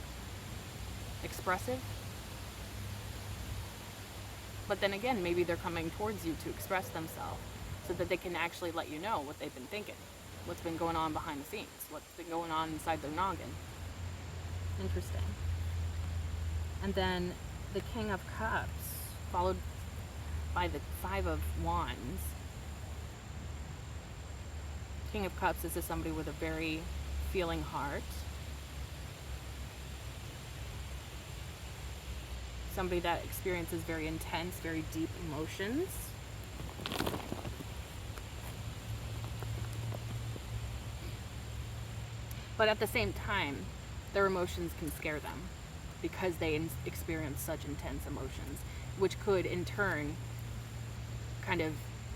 expressive. But then again, maybe they're coming towards you to express themselves so that they can actually let you know what they've been thinking, what's been going on behind the scenes, what's been going on inside their noggin. Interesting. And then the King of Cups, followed by the Five of Wands. King of Cups, this is somebody with a very feeling heart. Somebody that experiences very intense, very deep emotions. But at the same time, their emotions can scare them because they experience such intense emotions, which could in turn kind of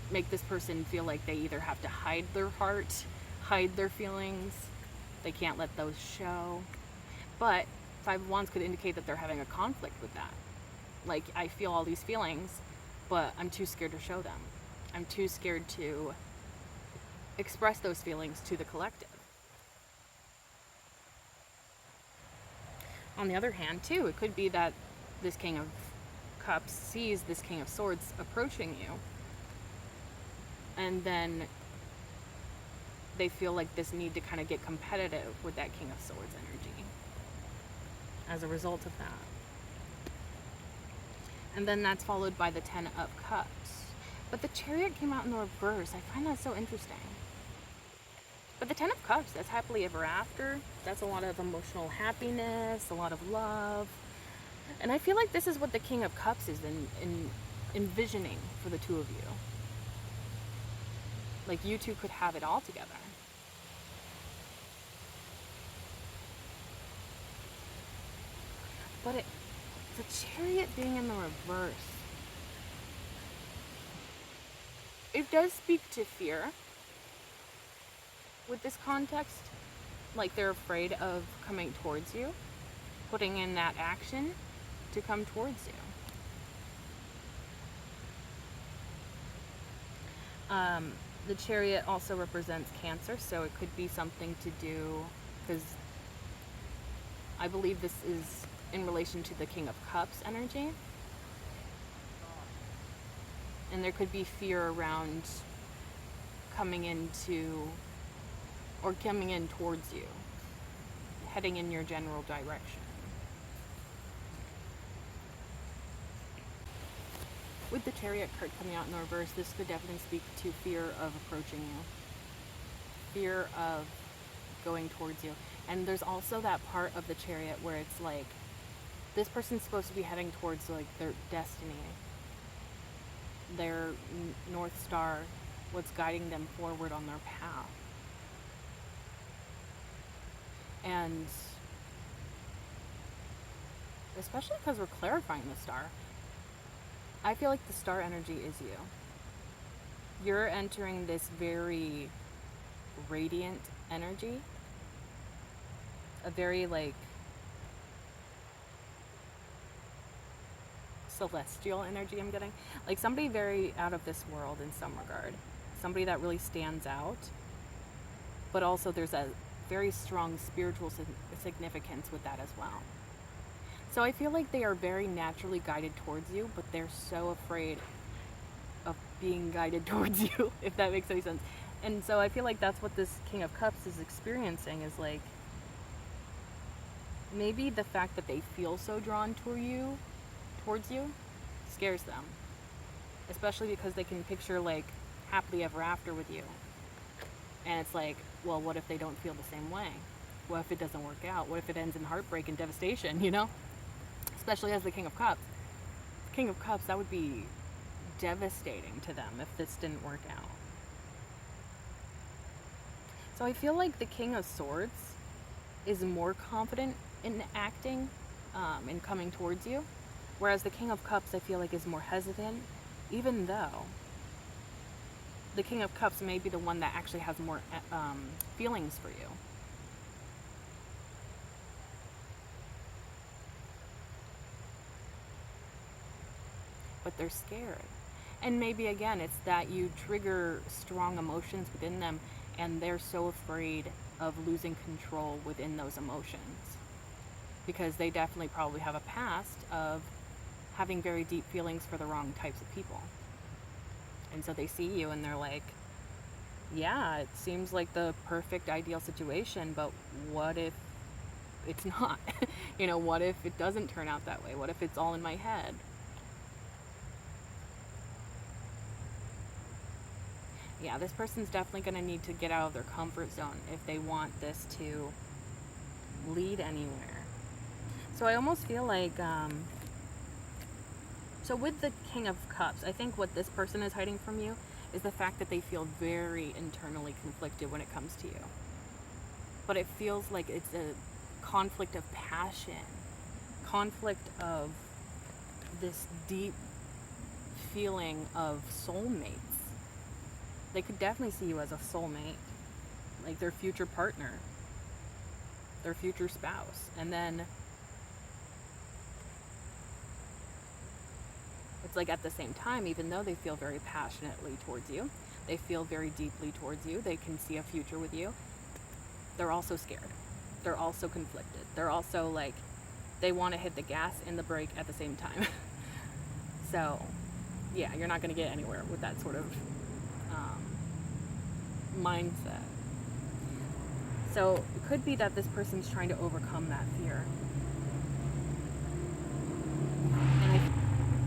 make this person feel like they either have to hide their heart, hide their feelings, they can't let those show. But Five of Wands could indicate that they're having a conflict with that. Like, I feel all these feelings, but I'm too scared to show them. I'm too scared to express those feelings to the collective. On the other hand, too, it could be that this King of Cups sees this King of Swords approaching you, and then they feel like this need to kind of get competitive with that King of Swords energy as a result of that. And then that's followed by the Ten of Cups. But the Chariot came out in the reverse. I find that so interesting. But the Ten of Cups, that's happily ever after. That's a lot of emotional happiness, a lot of love. And I feel like this is what the King of Cups is envisioning for the two of you. Like, you two could have it all together. But the Chariot being in the reverse, it does speak to fear with this context. Like, they're afraid of coming towards you, putting in that action to come towards you. The Chariot also represents Cancer, so it could be something to do, because I believe this is in relation to the King of Cups energy. And there could be fear around coming into, or coming in towards you, heading in your general direction. With the Chariot card coming out in the reverse, this could definitely speak to fear of approaching you, fear of going towards you. And there's also that part of the Chariot where it's like, this person's supposed to be heading towards like their destiny, their North Star, what's guiding them forward on their path. And especially because we're clarifying the star, I feel like the star energy is you. You're entering this very radiant energy, a very like celestial energy I'm getting. Like somebody very out of this world in some regard. Somebody that really stands out. But also there's a very strong spiritual significance with that as well. So I feel like they are very naturally guided towards you, but they're so afraid of being guided towards you, if that makes any sense. And so I feel like that's what this King of Cups is experiencing, is like maybe the fact that they feel so drawn towards you scares them, especially because they can picture like happily ever after with you. And it's like, well, what if they don't feel the same way? What if it doesn't work out? What if it ends in heartbreak and devastation, you know? Especially as the King of Cups. King of Cups, that would be devastating to them if this didn't work out. So I feel like the King of Swords is more confident in acting, and coming towards you, whereas the King of Cups, I feel like, is more hesitant, even though the King of Cups may be the one that actually has more feelings for you. But they're scared. And maybe again, it's that you trigger strong emotions within them, and they're so afraid of losing control within those emotions. Because they definitely probably have a past of having very deep feelings for the wrong types of people. And so they see you and they're like, yeah, it seems like the perfect ideal situation, but what if it's not? You know, what if it doesn't turn out that way? What if it's all in my head? Yeah, this person's definitely going to need to get out of their comfort zone if they want this to lead anywhere. So I almost feel like, so with the King of Cups, I think what this person is hiding from you is the fact that they feel very internally conflicted when it comes to you. But it feels like it's a conflict of passion, conflict of this deep feeling of soulmates. They could definitely see you as a soulmate, like their future partner, their future spouse. And then it's like at the same time, even though they feel very passionately towards you, they feel very deeply towards you, they can see a future with you, they're also scared. They're also conflicted. They're also like, they want to hit the gas and the brake at the same time. So, yeah, you're not going to get anywhere with that sort of mindset. So it could be that this person's trying to overcome that fear. And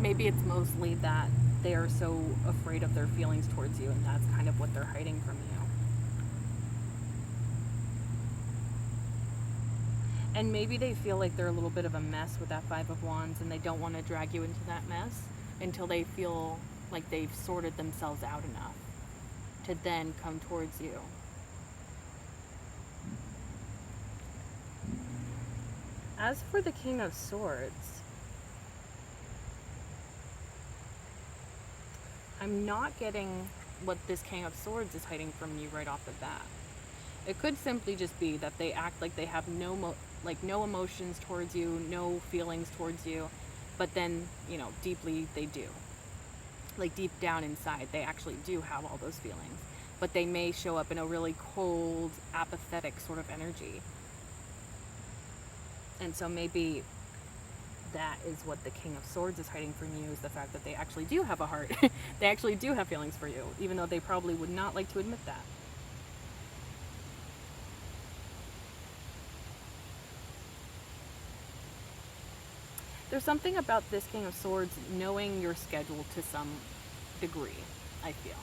maybe it's mostly that they are so afraid of their feelings towards you, and that's kind of what they're hiding from you. And maybe they feel like they're a little bit of a mess with that Five of Wands, and they don't want to drag you into that mess until they feel like they've sorted themselves out enough to then come towards you. As for the King of Swords, I'm not getting what this King of Swords is hiding from you right off the bat. It could simply just be that they act like they have no emotions towards you, no feelings towards you, but then, you know, deeply they do. Like deep down inside, they actually do have all those feelings. But they may show up in a really cold, apathetic sort of energy. And so maybe that is what the King of Swords is hiding from you, is the fact that they actually do have a heart. They actually do have feelings for you, even though they probably would not like to admit that. There's something about this King of Swords knowing your schedule to some degree, I feel.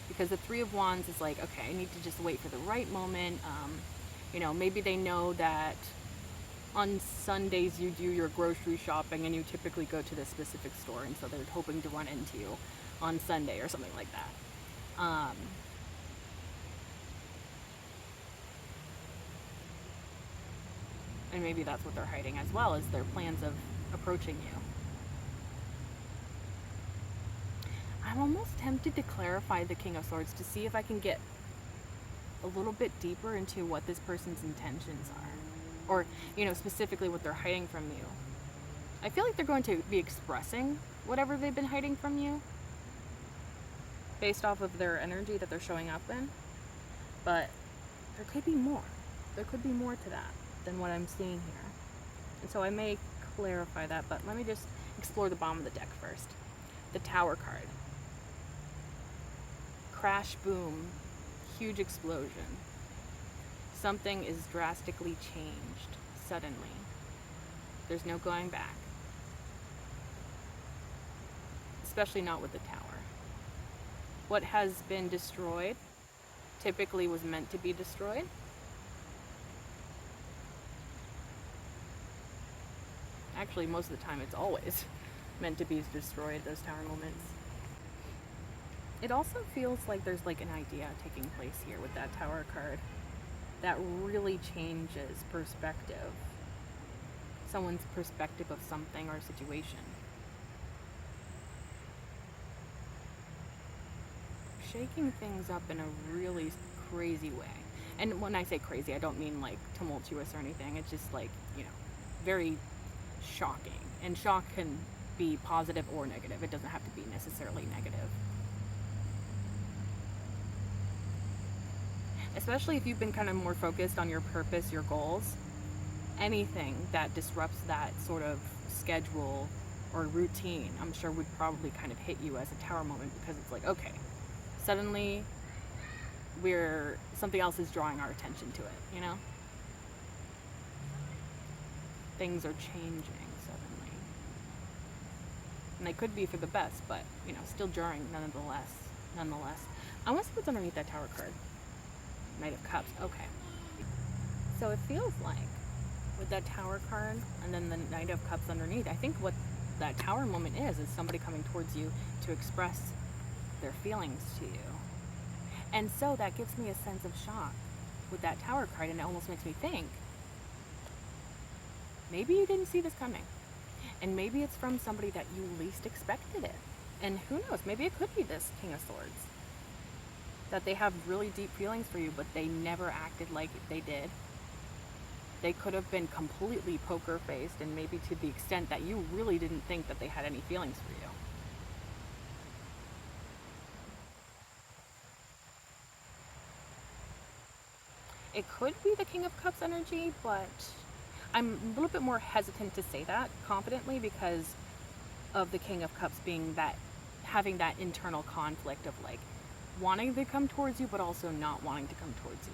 Because the Three of Wands is like, okay, I need to just wait for the right moment. You know, maybe they know that on Sundays you do your grocery shopping and you typically go to this specific store, and so they're hoping to run into you on Sunday or something like that. And maybe that's what they're hiding as well, is their plans of approaching you. I'm almost tempted to clarify the King of Swords to see if I can get a little bit deeper into what this person's intentions are. Or, specifically what they're hiding from you. I feel like they're going to be expressing whatever they've been hiding from you based off of their energy that they're showing up in. But there could be more. There could be more to that than what I'm seeing here. And so I may clarify that, but let me just explore the bottom of the deck first. The Tower card. Crash, boom, huge explosion. Something is drastically changed suddenly. There's no going back. Especially not with the Tower. What has been destroyed typically was meant to be destroyed. Actually, most of the time it's always meant to be destroyed, those Tower moments. It also feels like there's like an idea taking place here with that Tower card that really changes perspective. Someone's perspective of something or a situation. Shaking things up in a really crazy way. And when I say crazy, I don't mean like tumultuous or anything. It's just like, very shocking. And shock can be positive or negative. It doesn't have to be necessarily negative. Especially if you've been kind of more focused on your purpose, your goals. Anything that disrupts that sort of schedule or routine, I'm sure would probably kind of hit you as a Tower moment, because it's like, okay, suddenly something else is drawing our attention to it, Things are changing suddenly. And they could be for the best, but, still jarring nonetheless. I want to see what's underneath that Tower card. Knight of Cups, okay. So it feels like, with that Tower card and then the Knight of Cups underneath, I think what that Tower moment is somebody coming towards you to express their feelings to you. And so that gives me a sense of shock with that Tower card, and it almost makes me think, maybe you didn't see this coming. And maybe it's from somebody that you least expected it. And who knows, maybe it could be this King of Swords. That they have really deep feelings for you, but they never acted like they did. They could have been completely poker-faced, and maybe to the extent that you really didn't think that they had any feelings for you. It could be the King of Cups energy, but I'm a little bit more hesitant to say that confidently because of the King of Cups being having that internal conflict of like wanting to come towards you, but also not wanting to come towards you.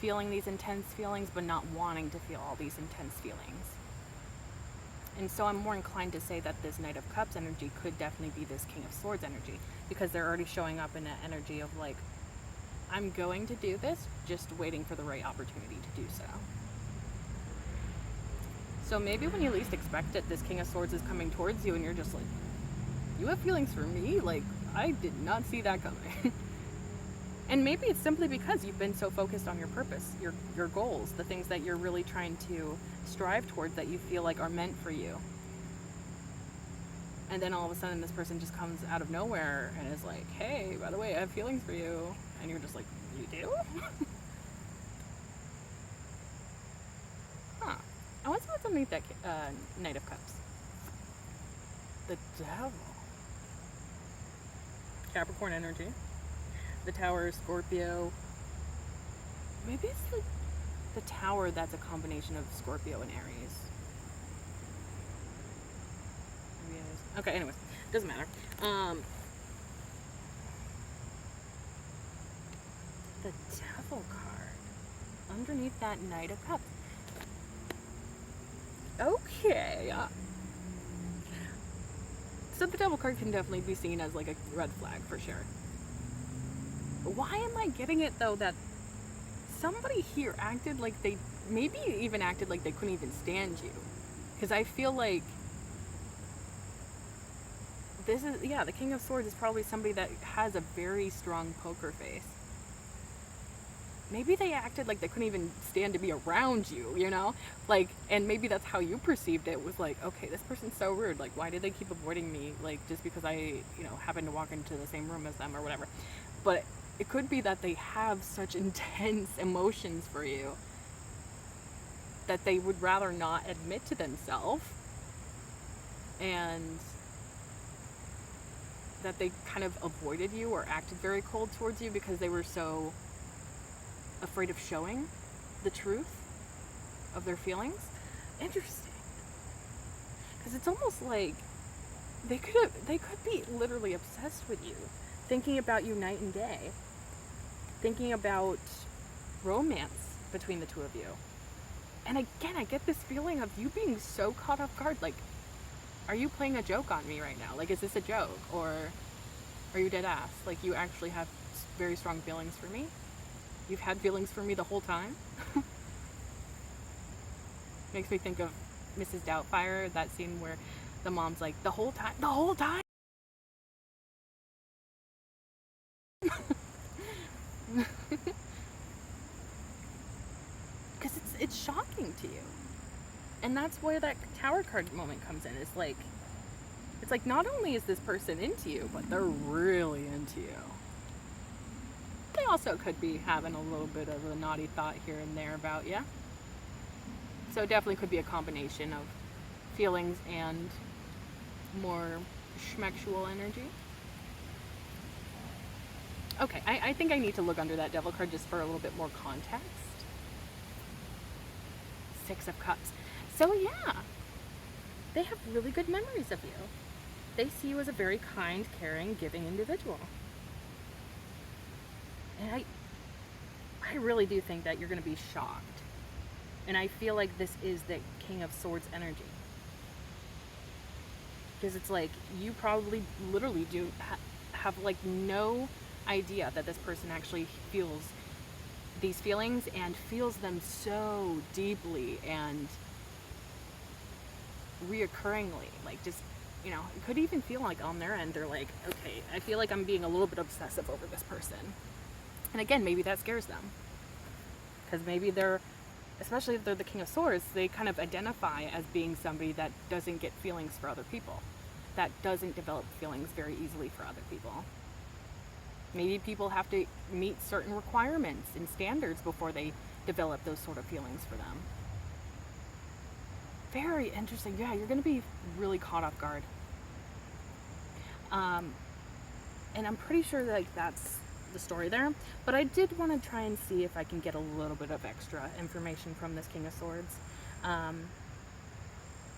Feeling these intense feelings, but not wanting to feel all these intense feelings. And so I'm more inclined to say that this Knight of Cups energy could definitely be this King of Swords energy, because they're already showing up in an energy of like, I'm going to do this, just waiting for the right opportunity to do so. So maybe when you least expect it, this King of Swords is coming towards you and you're just like, you have feelings for me? Like, I did not see that coming. And maybe it's simply because you've been so focused on your purpose, your goals, the things that you're really trying to strive towards that you feel like are meant for you. And then all of a sudden this person just comes out of nowhere and is like, hey, by the way, I have feelings for you. And you're just like, you do? Huh. I want to see what's underneath that Knight of Cups. The Devil. Capricorn energy. The Tower, Scorpio. Maybe it's the Tower that's a combination of Scorpio and Aries. Maybe it is. Okay, anyways, doesn't matter. The Devil card underneath that Knight of Cups. Okay. So the Devil card can definitely be seen as like a red flag for sure. Why am I getting it though that somebody here acted like they, maybe even acted like they couldn't even stand you? Because I feel like this is, yeah, the King of Swords is probably somebody that has a very strong poker face. maybe they acted like they couldn't even stand to be around you, you know? Like, and maybe that's how you perceived it, was like, okay, this person's so rude. Like, why do they keep avoiding me? Like, just because I, happen to walk into the same room as them or whatever. But it could be that they have such intense emotions for you that they would rather not admit to themselves, and that they kind of avoided you or acted very cold towards you because they were so afraid of showing the truth of their feelings. Interesting. Because it's almost like they could be literally obsessed with you, thinking about you night and day, thinking about romance between the two of you. And again, I get this feeling of you being so caught off guard. Like, are you playing a joke on me right now? Like, is this a joke? Or are you dead ass? Like, you actually have very strong feelings for me? You've had feelings for me the whole time? Makes me think of Mrs. Doubtfire, that scene where the mom's like, the whole time? Because it's shocking to you. And that's where that tower card moment comes in. It's like not only is this person into you, but they're really into you. They also could be having a little bit of a naughty thought here and there about you. So it definitely could be a combination of feelings and more schmexual energy. Okay, I think I need to look under that devil card just for a little bit more context. 6 of Cups. So yeah, they have really good memories of you. They see you as a very kind, caring, giving individual. And I really do think that you're going to be shocked. And I feel like this is the King of Swords energy. Because it's like, you probably literally do have like no idea that this person actually feels these feelings and feels them so deeply and reoccurringly. Like, just, it could even feel like on their end, they're like, okay, I feel like I'm being a little bit obsessive over this person. And again, maybe that scares them. Because maybe especially if they're the King of Swords, they kind of identify as being somebody that doesn't get feelings for other people, that doesn't develop feelings very easily for other people. Maybe people have to meet certain requirements and standards before they develop those sort of feelings for them. Very interesting. Yeah, you're going to be really caught off guard. And I'm pretty sure that's the story there. But I did want to try and see if I can get a little bit of extra information from this King of Swords.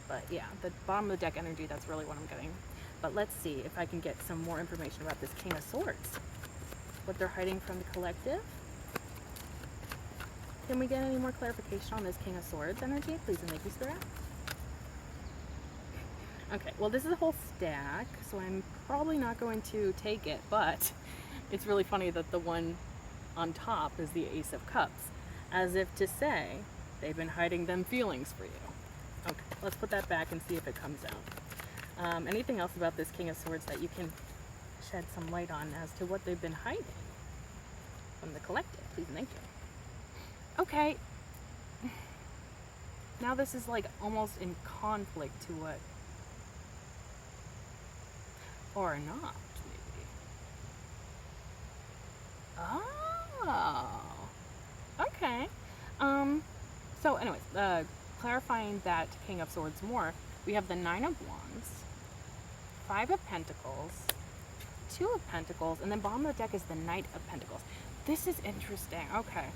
But yeah, the bottom of the deck energy, that's really what I'm getting. But let's see if I can get some more information about this King of Swords. What they're hiding from the collective. Can we get any more clarification on this King of Swords energy? Please and thank you, Spirit. Okay, well, this is a whole stack, so I'm probably not going to take it, but it's really funny that the one on top is the Ace of Cups, as if to say they've been hiding them feelings for you. Okay, let's put that back and see if it comes out. Anything else about this King of Swords that you can shed some light on as to what they've been hiding from the collective? Please and thank you. Okay. Now this is like almost in conflict to what, or not, maybe. Oh. Okay. So anyways, clarifying that King of Swords more, we have the 9 of Wands, 5 of Pentacles, 2 of Pentacles, and then bottom of the deck is the Knight of Pentacles. This is interesting. Okay.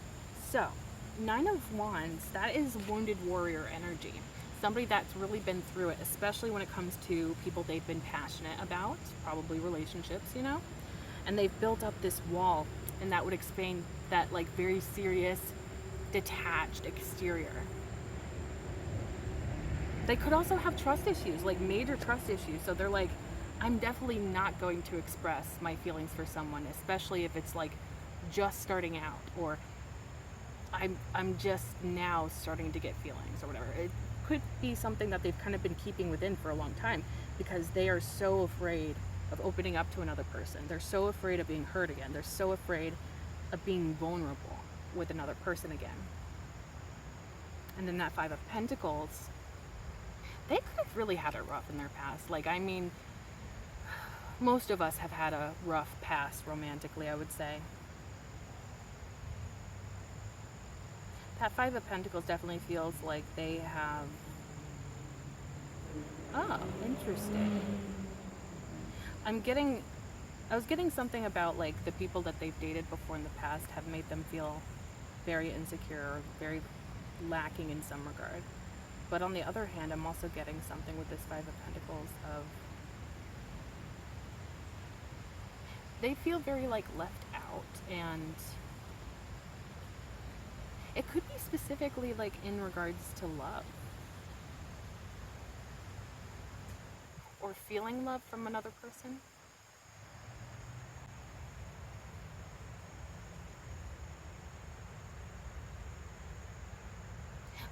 So, 9 of Wands, that is wounded warrior energy. Somebody that's really been through it, especially when it comes to people they've been passionate about, probably relationships, and they've built up this wall, and that would explain that like very serious, detached exterior. They could also have trust issues, like major trust issues. So they're like, I'm definitely not going to express my feelings for someone, especially if it's like just starting out, or I'm just now starting to get feelings or whatever. It could be something that they've kind of been keeping within for a long time because they are so afraid of opening up to another person. They're so afraid of being hurt again. They're so afraid of being vulnerable. with another person again. And then that Five of Pentacles, they could have really had it rough in their past. Like, I mean, most of us have had a rough past romantically, I would say. That Five of Pentacles definitely feels like they have... Oh, interesting. I was getting something about, like, the people that they've dated before in the past have made them feel very insecure or very lacking in some regard. But on the other hand, I'm also getting something with this Five of Pentacles of... they feel very, like, left out, and it could be specifically, like, in regards to love. Or feeling love from another person.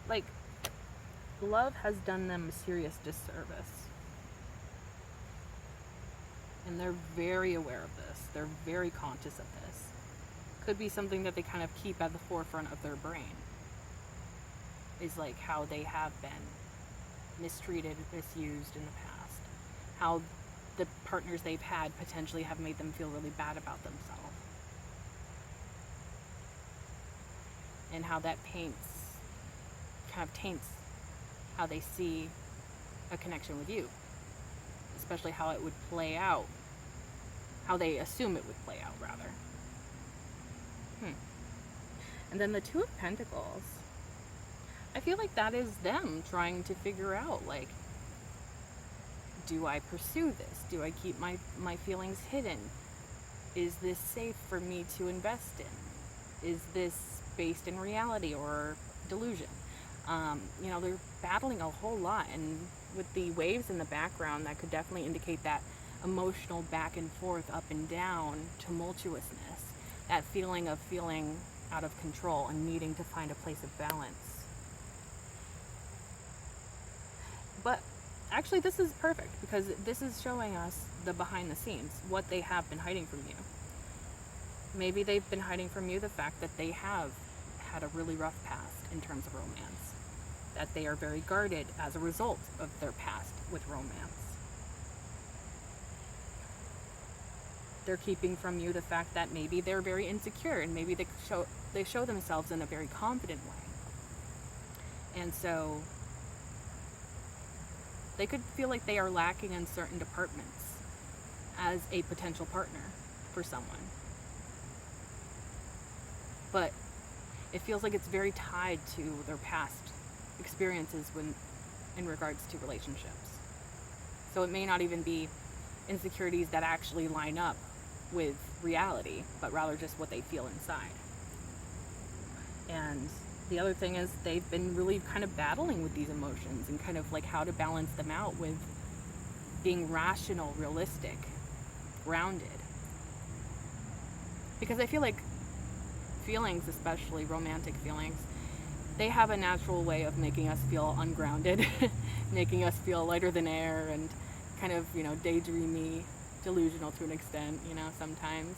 Like, love has done them a serious disservice. And they're very aware of this. They're very conscious of this. Could be something that they kind of keep at the forefront of their brain. Is like how they have been mistreated, misused in the past. How the partners they've had potentially have made them feel really bad about themselves. And how that kind of taints how they see a connection with you. Especially how it would play out. How they assume it would play out, rather. And then the Two of Pentacles. I feel like that is them trying to figure out, like, do I pursue this? Do I keep my feelings hidden? Is this safe for me to invest in? Is this based in reality or delusion? You know, they're battling a whole lot, and with the waves in the background, that could definitely indicate that emotional back and forth, up and down, tumultuousness, that feeling of feeling out of control and needing to find a place of balance. But actually, this is perfect, because this is showing us the behind the scenes, what they have been hiding from you. Maybe they've been hiding from you the fact that they have had a really rough past in terms of romance, that they are very guarded as a result of their past with romance. They're keeping from you the fact that maybe they're very insecure, and maybe they show themselves in a very confident way. And so they could feel like they are lacking in certain departments as a potential partner for someone. But it feels like it's very tied to their past experiences in regards to relationships. So it may not even be insecurities that actually line up with reality, but rather just what they feel inside. And the other thing is they've been really kind of battling with these emotions and kind of like how to balance them out with being rational, realistic, grounded. Because I feel like feelings, especially romantic feelings, they have a natural way of making us feel ungrounded, making us feel lighter than air, and kind of, you know, daydreamy, delusional to an extent, you know, sometimes.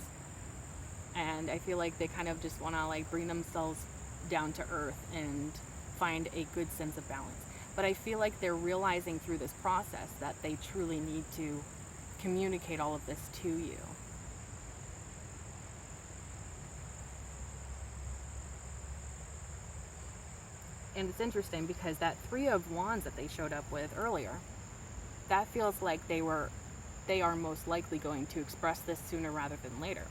And I feel like they kind of just want to, like, bring themselves down to earth and find a good sense of balance. But I feel like they're realizing through this process that they truly need to communicate all of this to you. And it's interesting because that Three of Wands that they showed up with earlier, that feels like they are most likely going to express this sooner rather than later.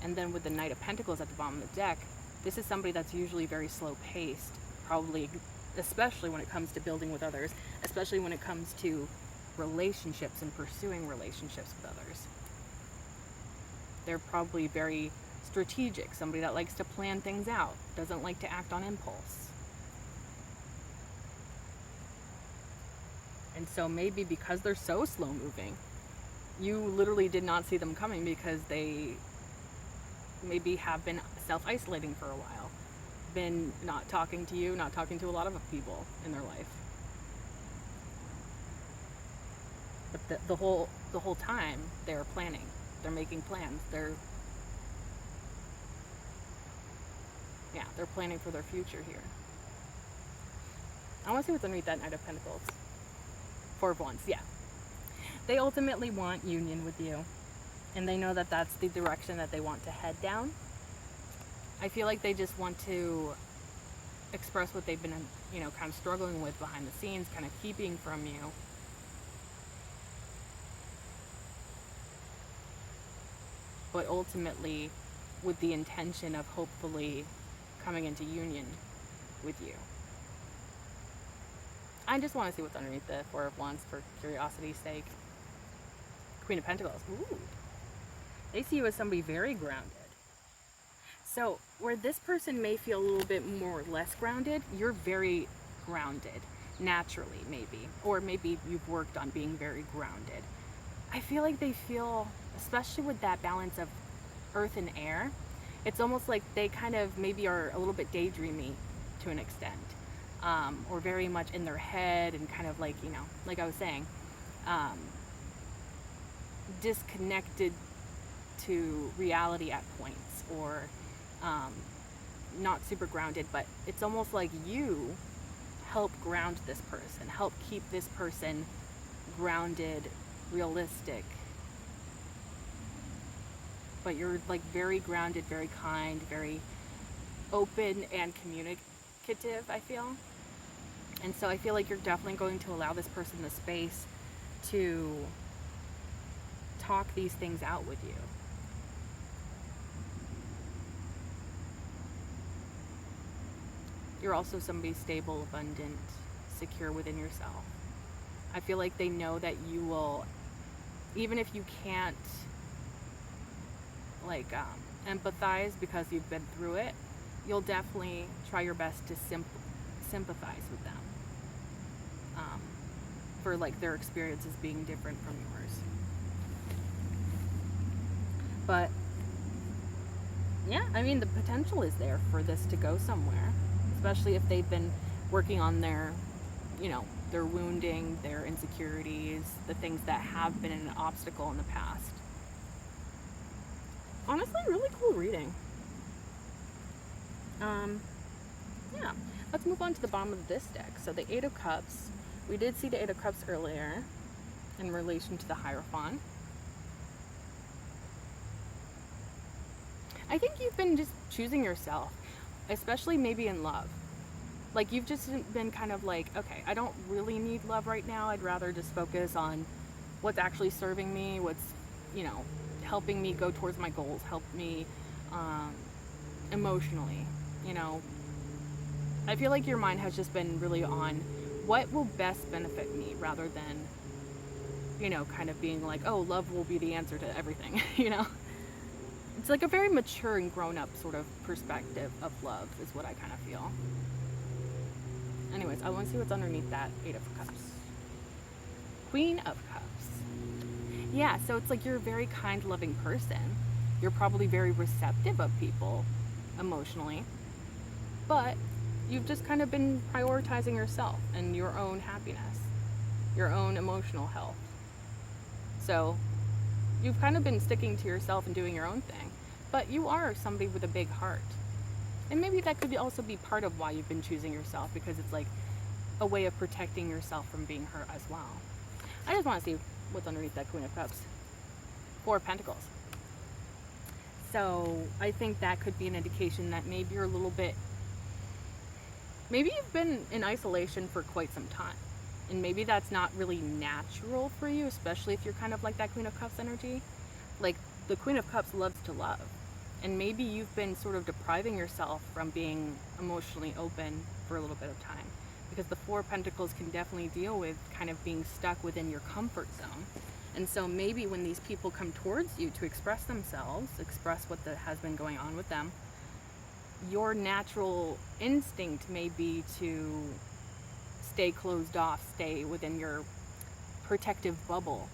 And then with the Knight of Pentacles at the bottom of the deck, this is somebody that's usually very slow paced, probably, especially when it comes to building with others, especially when it comes to relationships and pursuing relationships with others. They're probably very strategic, somebody that likes to plan things out, doesn't like to act on impulse. And so maybe because they're so slow moving, you literally did not see them coming because they maybe have been self-isolating for a while, been not talking to you, not talking to a lot of people in their life. But the whole time they're planning, they're making plans, they're Yeah, they're planning for their future here. I want to see what's underneath that Knight of Pentacles. Four of Wands, yeah. They ultimately want union with you, and they know that that's the direction that they want to head down. I feel like they just want to express what they've been, kind of struggling with behind the scenes, kind of keeping from you. But ultimately, with the intention of hopefully coming into union with you. I just want to see what's underneath the Four of Wands for curiosity's sake. Queen of Pentacles. Ooh. They see you as somebody very grounded. So, where this person may feel a little bit more or less grounded, you're very grounded, naturally, maybe. Or maybe you've worked on being very grounded. I feel like they feel, especially with that balance of earth and air, it's almost like they kind of maybe are a little bit daydreamy to an extent. Or very much in their head and kind of like, like I was saying, disconnected to reality at points, or not super grounded, but it's almost like you help ground this person, help keep this person grounded, realistic. But you're like very grounded, very kind, very open and communicative, I feel. And so I feel like you're definitely going to allow this person the space to talk these things out with you. You're also somebody stable, abundant, secure within yourself. I feel like they know that you will, even if you can't empathize because you've been through it, you'll definitely try your best to sympathize with them, for like their experiences being different from yours. But yeah, I mean, the potential is there for this to go somewhere, especially if they've been working on their wounding, their insecurities, the things that have been an obstacle in the past. Honestly, really cool reading. Yeah, let's move on to the bottom of this deck. So the Eight of Cups, we did see the Eight of Cups earlier in relation to the Hierophant. I think you've been just choosing yourself, especially maybe in love. Like, you've just been kind of like, okay, I don't really need love right now. I'd rather just focus on what's actually serving me, what's, helping me go towards my goals, help me emotionally, I feel like your mind has just been really on what will best benefit me, rather than, kind of being like, oh, love will be the answer to everything, It's like a very mature and grown-up sort of perspective of love is what I kind of feel. Anyways, I want to see what's underneath that Eight of Cups. Queen of Cups. Yeah, so it's like you're a very kind, loving person. You're probably very receptive of people emotionally. But you've just kind of been prioritizing yourself and your own happiness, your own emotional health. So you've kind of been sticking to yourself and doing your own thing. But you are somebody with a big heart. And maybe that could also be part of why you've been choosing yourself, because it's like a way of protecting yourself from being hurt as well. I just want to see what's underneath that Queen of Cups. Four of Pentacles. So I think that could be an indication that maybe you're a little bit, maybe you've been in isolation for quite some time. And maybe that's not really natural for you, especially if you're kind of like that Queen of Cups energy. Like, the Queen of Cups loves to love. And maybe you've been sort of depriving yourself from being emotionally open for a little bit of time. Because the Four of Pentacles can definitely deal with kind of being stuck within your comfort zone. And so maybe when these people come towards you to express themselves, express what has been going on with them, your natural instinct may be to stay closed off, stay within your protective bubble.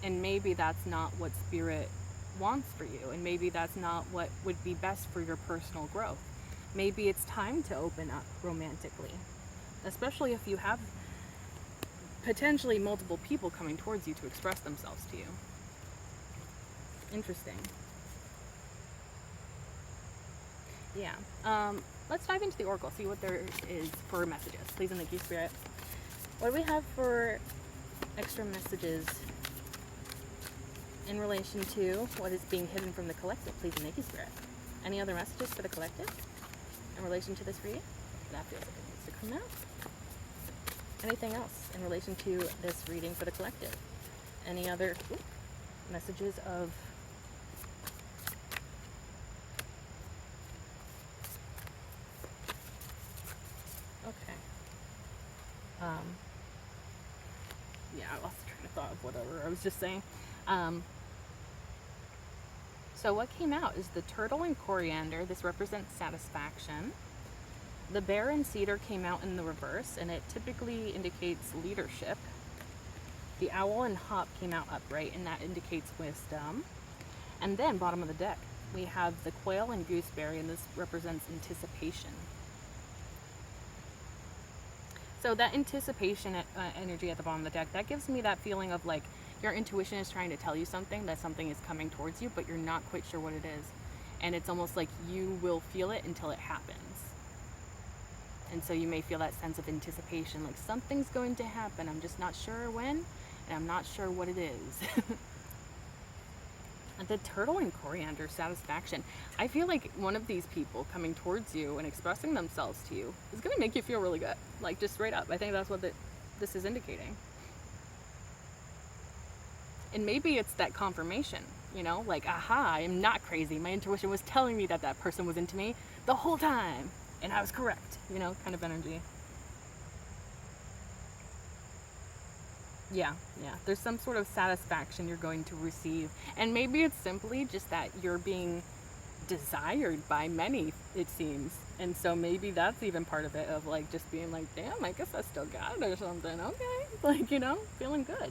And maybe that's not what Spirit wants for you, and maybe that's not what would be best for your personal growth. Maybe it's time to open up romantically, especially if you have potentially multiple people coming towards you to express themselves to you. Interesting. Yeah. Let's dive into the oracle, see what there is for messages. Please and thank you, Spirit. What do we have for extra messages in relation to what is being hidden from the collective? Please and thank you, Spirit. Any other messages for the collective in relation to this reading? That feels like it needs to come out. Anything else in relation to this reading for the collective? Any other messages of okay. Yeah, I lost the train of thought of whatever I was just saying. So what came out is the turtle and coriander. This represents satisfaction. The bear and cedar came out in the reverse, and it typically indicates leadership. The owl and hop came out upright, and that indicates wisdom. And then, bottom of the deck, we have the quail and gooseberry, and this represents anticipation. So that anticipation energy at the bottom of the deck, that gives me that feeling of like your intuition is trying to tell you something, that something is coming towards you, but you're not quite sure what it is. And it's almost like you will feel it until it happens. And so you may feel that sense of anticipation, like something's going to happen. I'm just not sure when, and I'm not sure what it is. The turtle and coriander, satisfaction. I feel like one of these people coming towards you and expressing themselves to you is going to make you feel really good. Like, just straight up. I think that's what this is indicating. And maybe it's that confirmation, you know, like, aha, I'm not crazy. My intuition was telling me that that person was into me the whole time, and I was correct, you know, kind of energy. Yeah. There's some sort of satisfaction you're going to receive. And maybe it's simply just that you're being desired by many, it seems. And so maybe that's even part of it, of like just being like, damn, I guess I still got it or something. Okay. Like, you know, feeling good.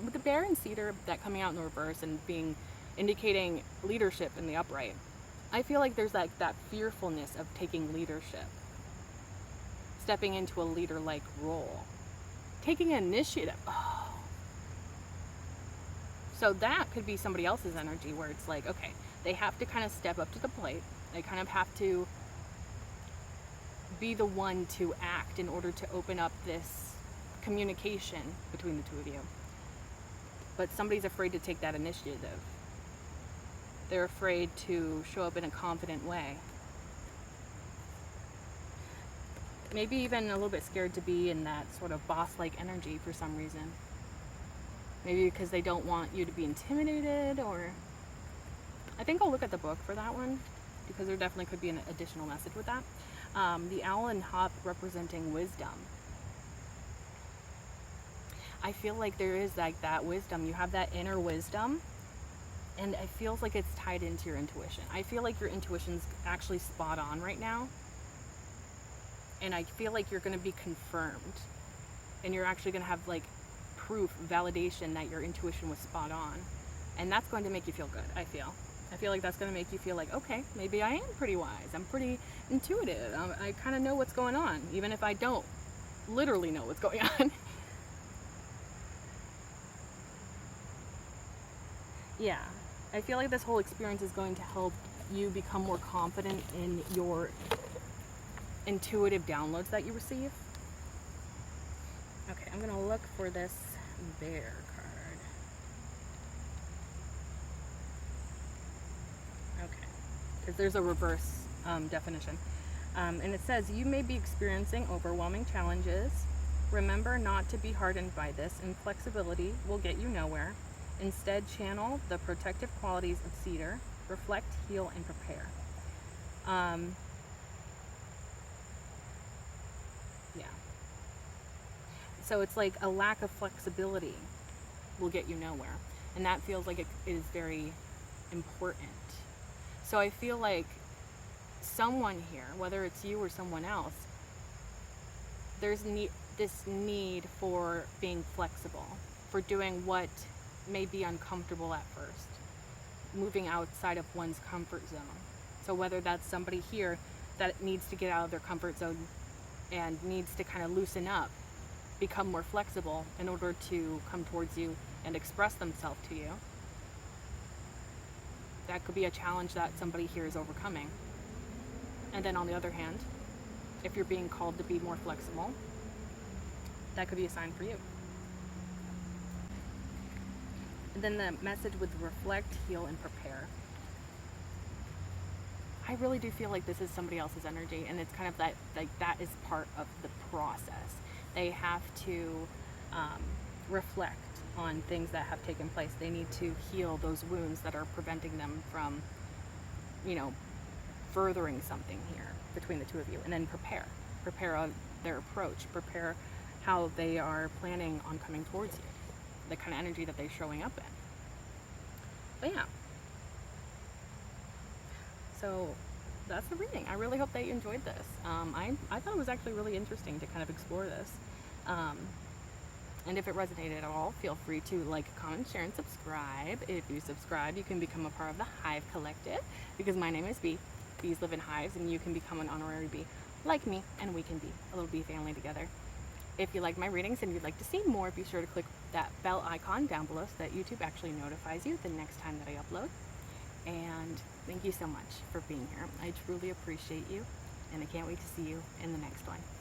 With the bear and cedar, that coming out in the reverse and being indicating leadership in the upright, I feel like there's like that fearfulness of taking leadership, stepping into a leader-like role, taking initiative. Oh. So that could be somebody else's energy where it's like, okay, they have to kind of step up to the plate. They kind of have to be the one to act in order to open up this communication between the two of you. But somebody's afraid to take that initiative. They're afraid to show up in a confident way. Maybe even a little bit scared to be in that sort of boss-like energy for some reason. Maybe because they don't want you to be intimidated, or... I think I'll look at the book for that one, because there definitely could be an additional message with that. The owl and hop representing wisdom. I feel like there is like that wisdom. You have that inner wisdom, and it feels like it's tied into your intuition. I feel like your intuition's actually spot on right now. And I feel like you're going to be confirmed, and you're actually going to have like proof, validation that your intuition was spot on. And that's going to make you feel good, I feel like that's going to make you feel like, okay, maybe I am pretty wise. I'm pretty intuitive. I kind of know what's going on, even if I don't literally know what's going on. Yeah, I feel like this whole experience is going to help you become more confident in your intuitive downloads that you receive. Okay, I'm gonna look for this bear card. Okay, because there's a reverse definition. And it says, you may be experiencing overwhelming challenges. Remember not to be hardened by this. Inflexibility will get you nowhere. Instead, channel the protective qualities of cedar. Reflect, heal, and prepare. Yeah. So it's like a lack of flexibility will get you nowhere. And that feels like it is very important. So I feel like someone here, whether it's you or someone else, there's this need for being flexible, for doing what may be uncomfortable at first, moving outside of one's comfort zone. So whether that's somebody here that needs to get out of their comfort zone and needs to kind of loosen up, become more flexible in order to come towards you and express themselves to you, that could be a challenge that somebody here is overcoming. And then on the other hand, if you're being called to be more flexible, that could be a sign for you. And then the message with reflect, heal, and prepare. I really do feel like this is somebody else's energy, and it's kind of that, like, that is part of the process. They have to reflect on things that have taken place. They need to heal those wounds that are preventing them from, furthering something here between the two of you, and then prepare their approach, prepare how they are planning on coming towards you, the kind of energy that they're showing up in. But yeah, so that's the reading. I really hope that you enjoyed this. I thought it was actually really interesting to kind of explore this. And if it resonated at all, feel free to like, comment, share, and subscribe. If you subscribe, you can become a part of the Hive Collective, because my name is Bee. Bees live in hives, and you can become an honorary bee like me, and we can be a little bee family together. If you like my readings and you'd like to see more, be sure to click that bell icon down below so that YouTube actually notifies you the next time that I upload. And thank you so much for being here. I truly appreciate you, and I can't wait to see you in the next one.